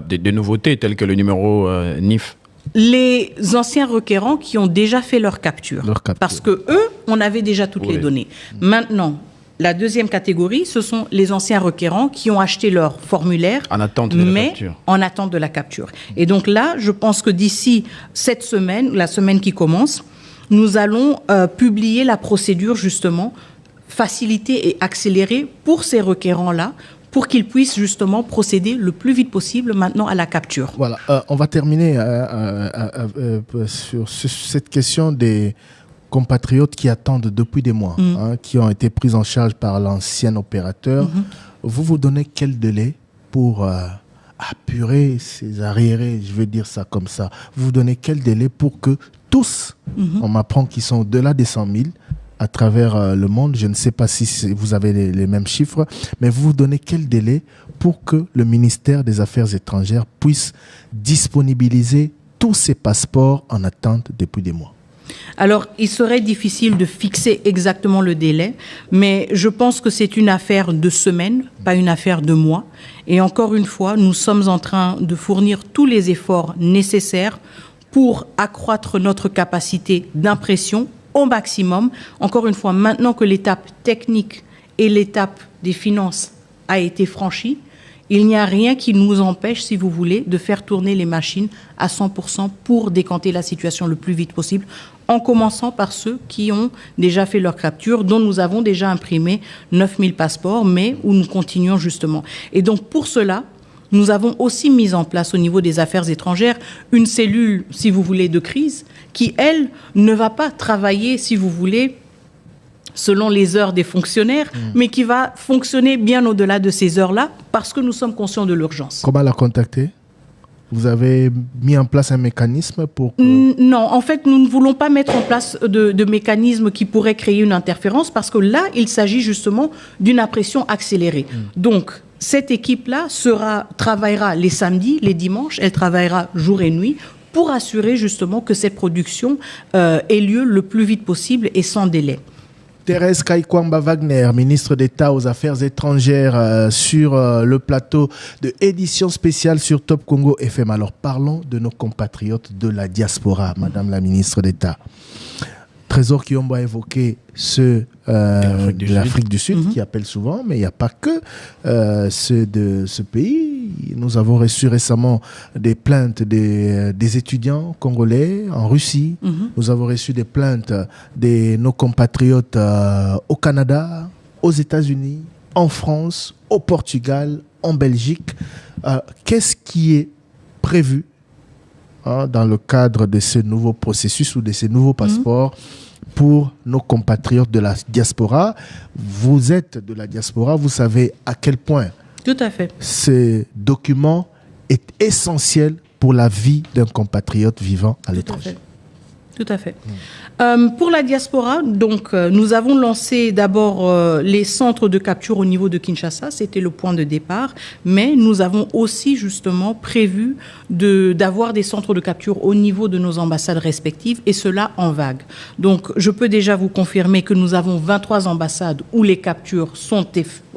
des nouveautés telles que le numéro NIF. Les anciens requérants qui ont déjà fait leur capture. Parce que eux, on avait déjà toutes les données. Maintenant, la deuxième catégorie, ce sont les anciens requérants qui ont acheté leur formulaire, en attente de la capture. En attente de la capture. Et donc là, je pense que d'ici cette semaine, la semaine qui commence, nous allons publier la procédure justement facilitée et accélérée pour ces requérants-là, pour qu'ils puissent justement procéder le plus vite possible maintenant à la capture. Voilà, on va terminer sur cette question des compatriotes qui attendent depuis des mois, qui ont été pris en charge par l'ancien opérateur. Vous donnez quel délai pour apurer ces arriérés, je veux dire ça comme ça. Vous donnez quel délai pour que tous, on m'apprend qu'ils sont au-delà des 100 000, à travers le monde, je ne sais pas si vous avez les mêmes chiffres, mais vous donnez quel délai pour que le ministère des Affaires étrangères puisse disponibiliser tous ces passeports en attente depuis des mois? Alors, il serait difficile de fixer exactement le délai, mais je pense que c'est une affaire de semaines, pas une affaire de mois. Et encore une fois, nous sommes en train de fournir tous les efforts nécessaires pour accroître notre capacité d'impression au maximum. Encore une fois, maintenant que l'étape technique et l'étape des finances a été franchie, il n'y a rien qui nous empêche, si vous voulez, de faire tourner les machines à 100% pour décanter la situation le plus vite possible, en commençant par ceux qui ont déjà fait leur capture, dont nous avons déjà imprimé 9000 passeports, mais où nous continuons justement. Et donc, pour cela, nous avons aussi mis en place au niveau des affaires étrangères une cellule, si vous voulez, de crise qui, elle, ne va pas travailler, si vous voulez, selon les heures des fonctionnaires, mais qui va fonctionner bien au-delà de ces heures-là parce que nous sommes conscients de l'urgence. Comment la contacter? Vous avez mis en place un mécanisme pour... Non, en fait, nous ne voulons pas mettre en place de mécanisme qui pourrait créer une interférence parce que là, il s'agit justement d'une impression accélérée. Donc, cette équipe-là travaillera les samedis, les dimanches, elle travaillera jour et nuit pour assurer justement que cette production ait lieu le plus vite possible et sans délai. Thérèse Kaikwamba-Wagner, ministre d'État aux Affaires étrangères, sur le plateau de édition spéciale sur Top Congo FM. Alors parlons de nos compatriotes de la diaspora, Madame la ministre d'État. Trésor Kiyombo a évoqué ceux de l'Afrique du Sud qui appellent souvent, mais il n'y a pas que ceux de ce pays. Nous avons reçu récemment des plaintes des étudiants congolais en Russie. Nous avons reçu des plaintes de nos compatriotes au Canada, aux États-Unis, en France, au Portugal, en Belgique. Qu'est-ce qui est prévu dans le cadre de ce nouveau processus ou de ces nouveaux passeports pour nos compatriotes de la diaspora? Vous êtes de la diaspora, vous savez à quel point Tout à fait. ce document est essentiel pour la vie d'un compatriote vivant à l'étranger. Tout à fait. Pour la diaspora, donc, nous avons lancé d'abord les centres de capture au niveau de Kinshasa, c'était le point de départ, mais nous avons aussi justement prévu d'avoir des centres de capture au niveau de nos ambassades respectives, et cela en vague. Donc, je peux déjà vous confirmer que nous avons 23 ambassades où les captures sont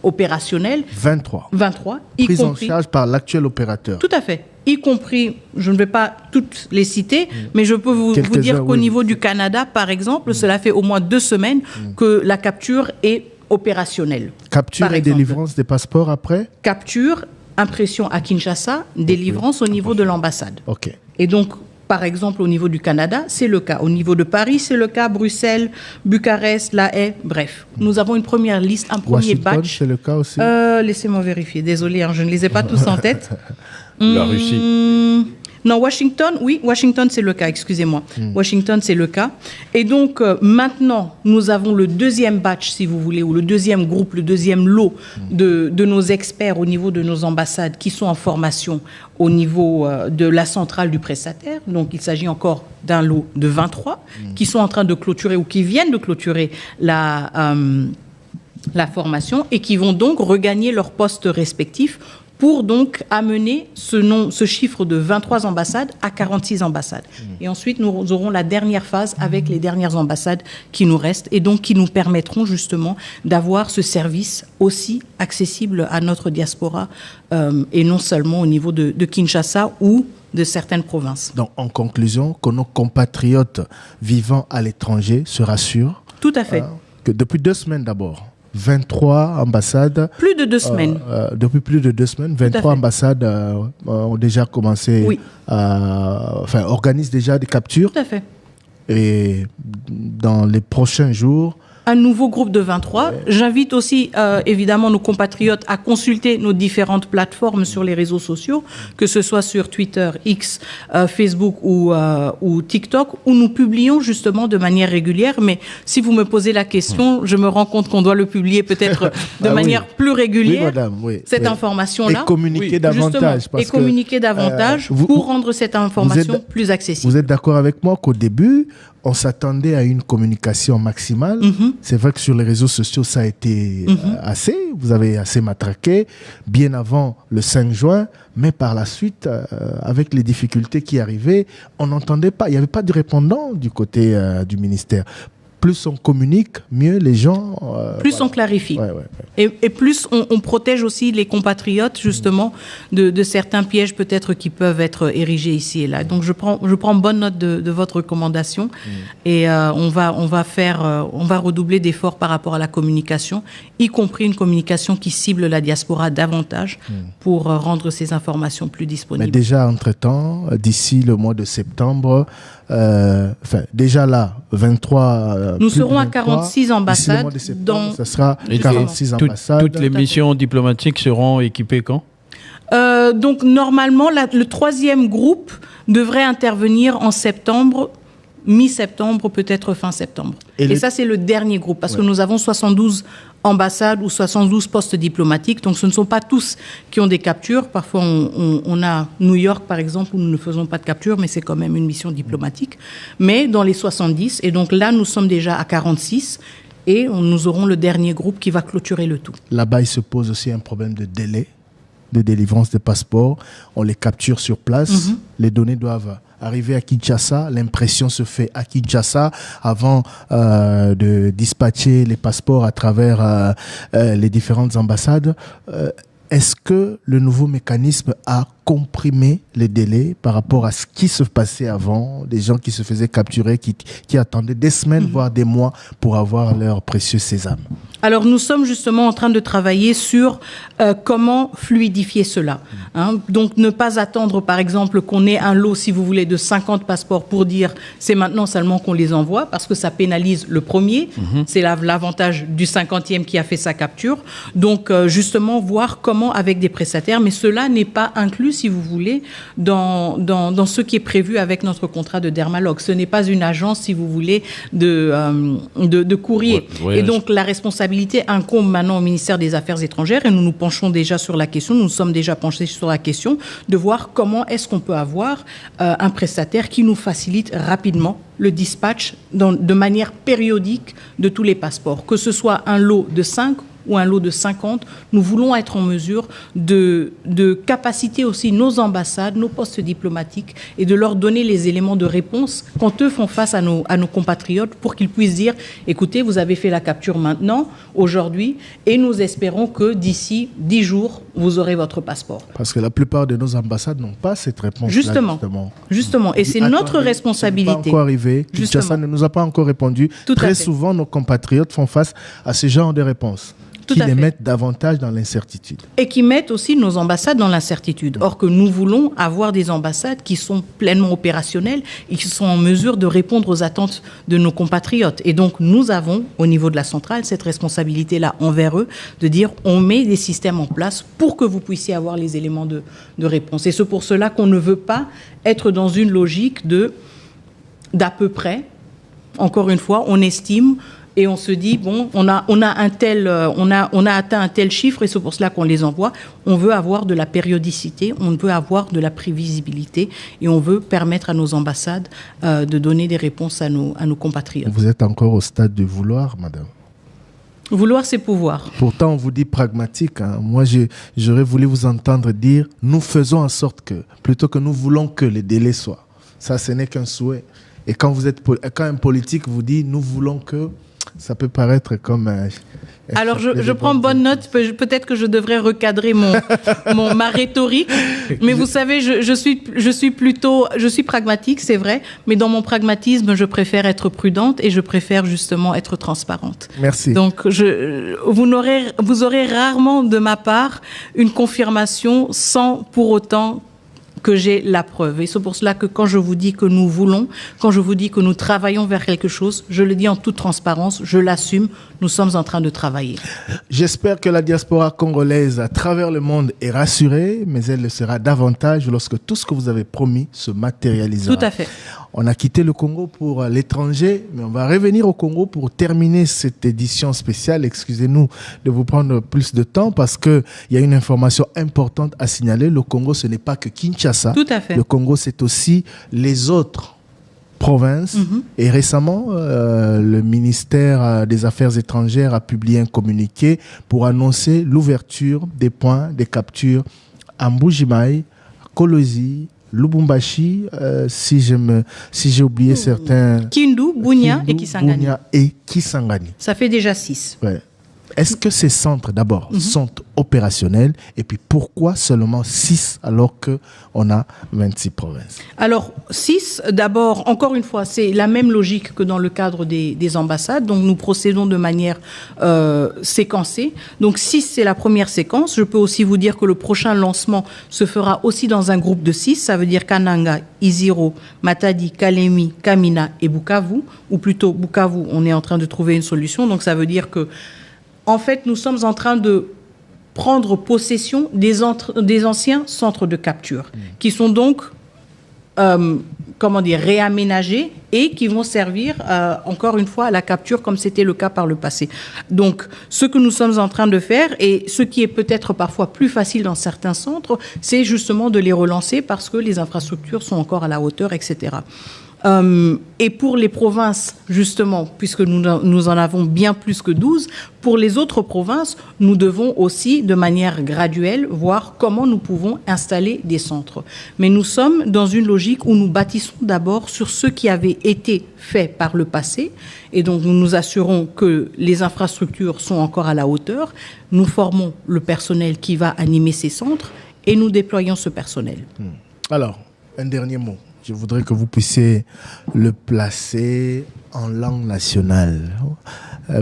opérationnelles. 23. 23, Prise en charge par l'actuel opérateur. Tout à fait. Y compris, je ne vais pas toutes les citer, mais je peux vous dire qu'au niveau du Canada, par exemple, cela fait au moins 2 semaines que la capture est opérationnelle. Capture et délivrance des passeports après? Capture, impression à Kinshasa, délivrance au niveau de l'ambassade. Ok. Et donc, par exemple, au niveau du Canada, c'est le cas. Au niveau de Paris, c'est le cas. Bruxelles, Bucarest, La Haye, bref. Nous avons une première liste, un premier Washington, batch. c'est le cas aussi? Laissez-moi vérifier. Désolé, je ne les ai pas tous en tête. La Russie. Non, Washington, oui, Washington, c'est le cas, excusez-moi. Washington, c'est le cas. Et donc, maintenant, nous avons le deuxième batch, si vous voulez, ou le deuxième groupe, le deuxième lot de nos experts au niveau de nos ambassades qui sont en formation au niveau de la centrale du prestataire. Donc, il s'agit encore d'un lot de 23 qui sont en train de clôturer ou qui viennent de clôturer la formation et qui vont donc regagner leurs postes respectifs pour donc amener ce chiffre de 23 ambassades à 46 ambassades. Et ensuite, nous aurons la dernière phase avec les dernières ambassades qui nous restent et donc qui nous permettront justement d'avoir ce service aussi accessible à notre diaspora et non seulement au niveau de Kinshasa ou de certaines provinces. Donc, en conclusion, que nos compatriotes vivant à l'étranger se rassurent. Tout à fait. Que depuis 2 semaines d'abord, 23 ambassades. Plus de 2 semaines. Depuis plus de 2 semaines, 23 ambassades ont déjà commencé, organisent déjà des captures. Tout à fait. Et dans les prochains jours, un nouveau groupe de 23. J'invite aussi évidemment nos compatriotes à consulter nos différentes plateformes sur les réseaux sociaux, que ce soit sur Twitter, X, Facebook ou TikTok, où nous publions justement de manière régulière. Mais si vous me posez la question, je me rends compte qu'on doit le publier peut-être de manière plus régulière, madame, cette information-là. Et communiquer davantage. Et communiquer davantage pour rendre cette information plus accessible. Vous êtes d'accord avec moi qu'au début, on s'attendait à une communication maximale. C'est vrai que sur les réseaux sociaux, ça a été vous avez assez matraqué, bien avant le 5 juin, mais par la suite, avec les difficultés qui arrivaient, on n'entendait pas, il n'y avait pas de répondant du côté du ministère. Plus on communique, mieux les gens... plus on clarifie. Et plus on protège aussi les compatriotes, justement, de certains pièges peut-être qui peuvent être érigés ici et là. Donc, je prends bonne note de votre recommandation. Et on va redoubler d'efforts par rapport à la communication, y compris une communication qui cible la diaspora davantage pour rendre ces informations plus disponibles. Mais déjà, entre-temps, d'ici le mois de septembre... déjà là, 23... nous serons à 46 ambassades. Ça sera 46 ambassades. Toutes les missions diplomatiques seront équipées quand? Donc, normalement, le 3e groupe devrait intervenir en septembre, mi-septembre, peut-être fin septembre. Et ça, c'est le dernier groupe, parce que nous avons 72 ambassades ou 72 postes diplomatiques. Donc, ce ne sont pas tous qui ont des captures. Parfois, on a New York, par exemple, où nous ne faisons pas de capture, mais c'est quand même une mission diplomatique. Mais dans les 70, et donc là, nous sommes déjà à 46, et nous aurons le dernier groupe qui va clôturer le tout. Là-bas, il se pose aussi un problème de délai de délivrance des passeports. On les capture sur place. Les données doivent arriver à Kinshasa. L'impression se fait à Kinshasa avant de dispatcher les passeports à travers les différentes ambassades. Est-ce que le nouveau mécanisme a comprimer les délais par rapport à ce qui se passait avant, des gens qui se faisaient capturer, qui attendaient des semaines, voire des mois pour avoir leur précieux sésame? Alors, nous sommes justement en train de travailler sur comment fluidifier cela. Donc, ne pas attendre, par exemple, qu'on ait un lot, si vous voulez, de 50 passeports pour dire c'est maintenant seulement qu'on les envoie, parce que ça pénalise le premier. C'est l'avantage du 50e qui a fait sa capture. Donc, justement, voir comment avec des prestataires, mais cela n'est pas inclus, si vous voulez, dans ce qui est prévu avec notre contrat de Dermalog. Ce n'est pas une agence, si vous voulez, de courrier. Et donc, la responsabilité incombe maintenant au ministère des Affaires étrangères et nous nous penchons déjà sur la question, nous nous sommes déjà penchés sur la question de voir comment est-ce qu'on peut avoir un prestataire qui nous facilite rapidement le dispatch de manière périodique de tous les passeports. Que ce soit un lot de 5 ou un lot de 50, nous voulons être en mesure de capaciter aussi nos ambassades, nos postes diplomatiques et de leur donner les éléments de réponse quand eux font face à nos compatriotes pour qu'ils puissent dire « Écoutez, vous avez fait la capture maintenant, aujourd'hui, et nous espérons que d'ici 10 jours, vous aurez votre passeport. » Parce que la plupart de nos ambassades n'ont pas cette réponse-là. Justement. Et c'est notre responsabilité. Ce n'est pas encore arrivé. Kinshasa ne nous a pas encore répondu. Très souvent, nos compatriotes font face à ce genre de réponses. Qui les mettent davantage dans l'incertitude. Et qui mettent aussi nos ambassades dans l'incertitude. Or que nous voulons avoir des ambassades qui sont pleinement opérationnelles et qui sont en mesure de répondre aux attentes de nos compatriotes. Et donc nous avons, au niveau de la centrale, cette responsabilité-là envers eux, de dire on met des systèmes en place pour que vous puissiez avoir les éléments de réponse. Et c'est pour cela qu'on ne veut pas être dans une logique d'à peu près. Encore une fois, on estime. Et on se dit, bon, on a atteint un tel chiffre et c'est pour cela qu'on les envoie. On veut avoir de la périodicité, on veut avoir de la prévisibilité et on veut permettre à nos ambassades de donner des réponses à nos compatriotes. Vous êtes encore au stade de vouloir, madame? Vouloir, c'est pouvoir. Pourtant, on vous dit pragmatique. Moi, j'aurais voulu vous entendre dire, nous faisons en sorte que, plutôt que nous voulons que les délais soient. Ça, ce n'est qu'un souhait. Et quand un politique vous dit, nous voulons que... Ça peut paraître comme... Alors, je prends bonne note. Peut-être que je devrais recadrer ma rhétorique. Mais vous savez, je suis pragmatique, c'est vrai. Mais dans mon pragmatisme, je préfère être prudente et je préfère justement être transparente. Merci. Donc, vous aurez rarement de ma part une confirmation sans pour autant que j'ai la preuve. Et c'est pour cela que quand je vous dis que nous voulons, quand je vous dis que nous travaillons vers quelque chose, je le dis en toute transparence, je l'assume, nous sommes en train de travailler. J'espère que la diaspora congolaise à travers le monde est rassurée, mais elle le sera davantage lorsque tout ce que vous avez promis se matérialisera. Tout à fait. On a quitté le Congo pour l'étranger, mais on va revenir au Congo pour terminer cette édition spéciale. Excusez-nous de vous prendre plus de temps parce qu'il y a une information importante à signaler. Le Congo, ce n'est pas que Kinshasa. Tout à fait. Le Congo, c'est aussi les autres provinces. Et récemment, le ministère des Affaires étrangères a publié un communiqué pour annoncer l'ouverture des points de capture à Mbuji-Mayi, Kolosi, Lubumbashi, si j'ai oublié certains... Kindu, Bunia et Kisangani. Bunia et Kisangani. Ça fait déjà 6. Ouais. Est-ce que ces centres, d'abord, sont opérationnels? Et puis, pourquoi seulement 6 alors qu'on a 26 provinces? Alors, 6, d'abord, encore une fois, c'est la même logique que dans le cadre des ambassades. Donc, nous procédons de manière séquencée. Donc, 6, c'est la première séquence. Je peux aussi vous dire que le prochain lancement se fera aussi dans un groupe de 6. Ça veut dire Kananga, Iziro, Matadi, Kalemi, Kamina et Bukavu. Ou plutôt, Bukavu, on est en train de trouver une solution. Donc, ça veut dire que en fait, nous sommes en train de prendre possession des anciens centres de capture, qui sont donc, réaménagés et qui vont servir, encore une fois, à la capture comme c'était le cas par le passé. Donc, ce que nous sommes en train de faire, et ce qui est peut-être parfois plus facile dans certains centres, c'est justement de les relancer parce que les infrastructures sont encore à la hauteur, etc. Et pour les provinces, justement, puisque nous en avons bien plus que 12, pour les autres provinces, nous devons aussi, de manière graduelle, voir comment nous pouvons installer des centres. Mais nous sommes dans une logique où nous bâtissons d'abord sur ce qui avait été fait par le passé, et donc nous nous assurons que les infrastructures sont encore à la hauteur. Nous formons le personnel qui va animer ces centres, et nous déployons ce personnel. Alors, un dernier mot. Je voudrais que vous puissiez le placer en langue nationale.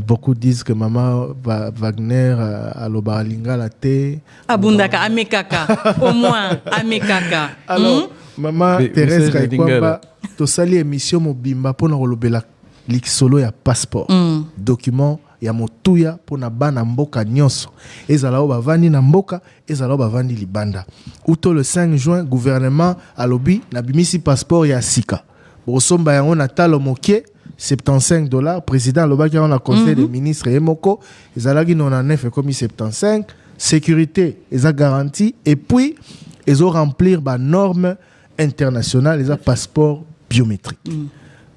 Beaucoup disent que Maman Wagner a l'obalinga la té. Abundaka, amekaka, au moins, amekaka. Alors, Maman Thérèse Kaikwamba, tu sali émission mobimba pour na rolobela l'ixolo ya passeport. Document ya motuya pour na bana mboka nyonso. Ezala o bavandi na mboka, ezala o bavandi libanda. Outo le 5 juin, gouvernement a lobby na bimisi passeport ya sika. Bosomba yango na talo mokie $75. Président lobaki on a conseil des ministres et moko, ezalaki 99 comme 75. Sécurité, eza garantie et puis ils ont remplir ba normes internationales, les passeport biométrique.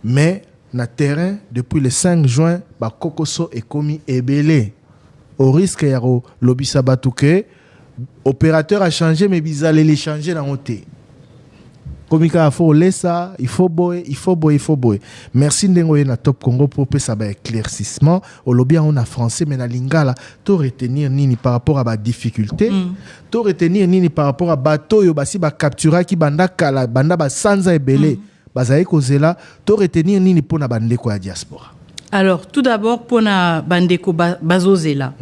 Mais na terrain depuis le 5 juin ba kokoso est commis ebelé au risque ya lobby sabatuke opérateur a changé mais bizarre les changer dans côté komika a faut laisser il faut boy. Merci ndengo na Top Congo pour ça ba éclaircissement au lobby on a français mais na lingala to retenir nini par rapport à ba difficulté to retenir nini par rapport à bateau yo basi ba capturer ki banda kala banda ba sanza ebelé. To retenir nini pona bandeko ya diaspora. Alors tout d'abord pona bandeko bazozela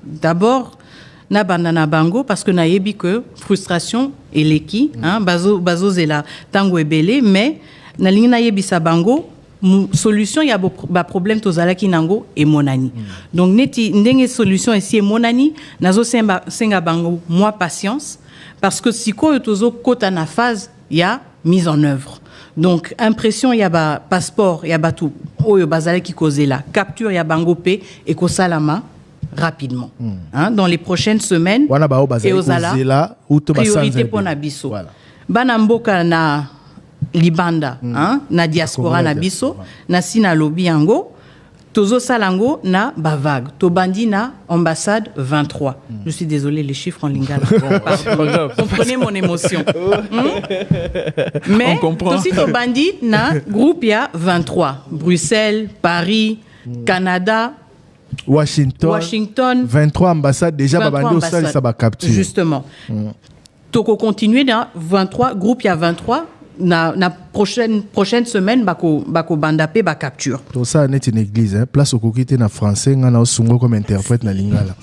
d'abord na bandana bango parce que na yebi que frustration eleki bazozela tango ebele mais na lingi na yebi sa bango solution ya ba problème tozalaki nango e monani. Donc neti ndenge solution ici e monani nazo senga bango moi patience parce que siko tozo kota na phase ya mise en œuvre. Donc impression ya ba passeport ya batu oyo bazala ki kozela capture ya bango pe et ko salama rapidement dans les prochaines semaines wana ba bazala kozela ou to priorité pour na biso bana mboka na libanda na diaspora na biso na sina lobi yango tozo salango na bavague to bandi na ambassade 23. Je suis désolé les chiffres en lingala. Comprenez mon émotion. Mais aussi to bandi na groupe ya 23. Bruxelles, Paris, Canada, Washington 23 ambassades déjà babandi au sali ça ba capture. Justement. Toko continuer dans 23 groupe ya 23. Na prochaine semaine bako bandape ba capture. Tout ça net une église place au kokité na français ngana osungo comme interprète na lingala.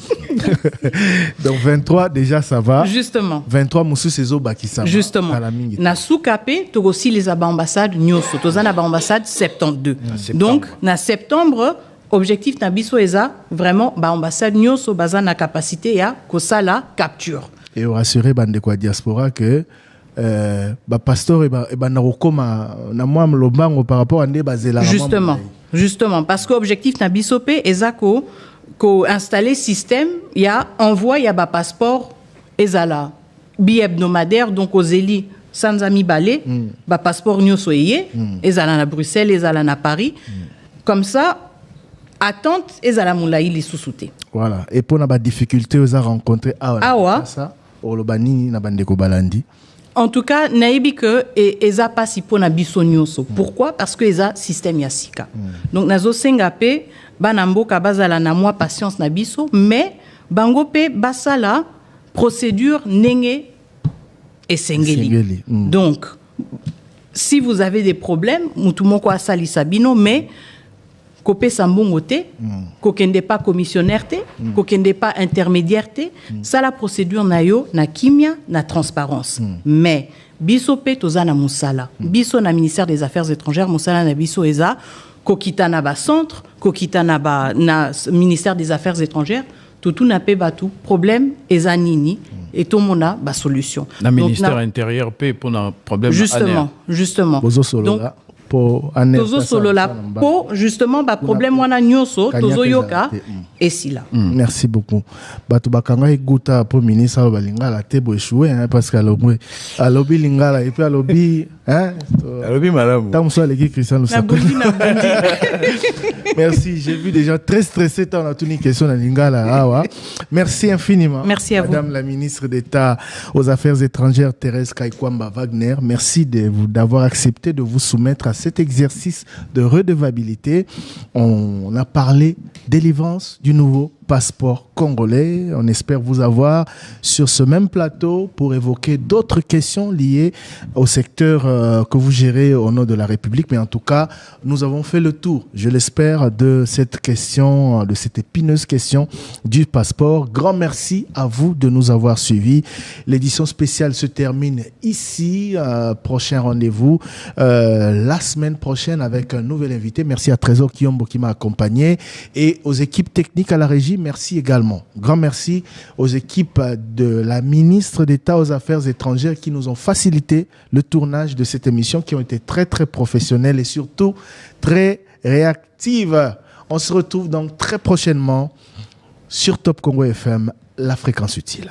Donc 23 déjà ça va. Justement. 23 musu sezo bakisa. Justement. Na soukapé to aussi les ambassades nyoso tozana ba ambassade 72. Donc na septembre objectif na biso eza vraiment ba ambassade nyoso bazana capacité ya kosala capture. Et rassurer bande kwa diaspora que pasteur et narokoma na moi lobango par rapport à ndé bazela justement parce que objectif na bisopé ezako ko installer système ya envoi ya ba passeport ezala bi hebdomadaire donc aux éli sans ami balé ba passeport nyoso yé ezala na Bruxelles ezala na Paris comme ça attente ezala moulaï li sousouté voilà et pour na ba difficulté aux a rencontré ça au lobani na bandeko balandi. En tout cas, naïbi que eza pas si pona biso nyoso. Pourquoi? Parce que eza système yasika. Donc nazo sengape banambo ka bazala na moi patience na biso, mais bango pe basala procédure nenge et sengeli. Donc si vous avez des problèmes, mutumoko asali sabino mais kopé sambongo te, kokende pas commissionnaire te, kokende pas intermédiaire te, ça la procédure na yo na kimia na transparence. Mais biso pe toza na musala. Biso na ministère des Affaires étrangères musala na biso eza kokita na ba centre, kokita na ba na ministère des Affaires étrangères, tout na pe batu problème eza nini et tout mona ba solution. Na ministère intérieur pe pour un problème justement. Donc tozo solo la po justement ba problème wana nyoso tozo yoka et si là. Merci beaucoup. Batu bakanga iguta pour ministre balinga la tebo échoué parce que alobi lingala et puis alobi alobi madame. Tant soit les Christian nous. Merci, j'ai vu des gens très stressés tant on a toutes les questions dans lingala. Merci infiniment. Merci à vous. Madame la ministre d'État aux Affaires étrangères Thérèse Kaikwamba Wagner, merci d'avoir accepté de vous soumettre à cet exercice de redevabilité. On a parlé délivrance du nouveau passeport congolais. On espère vous avoir sur ce même plateau pour évoquer d'autres questions liées au secteur que vous gérez au nom de la République. Mais en tout cas, nous avons fait le tour, je l'espère, de cette question, de cette épineuse question du passeport. Grand merci à vous de nous avoir suivis. L'édition spéciale se termine ici. Prochain rendez-vous la semaine prochaine avec un nouvel invité. Merci à Trésor Kiyombo qui m'a accompagné et aux équipes techniques à la régie. Merci également. Grand merci aux équipes de la ministre d'État aux Affaires étrangères qui nous ont facilité le tournage de cette émission, qui ont été très très professionnelles et surtout très réactives. On se retrouve donc très prochainement sur Top Congo FM, la fréquence utile.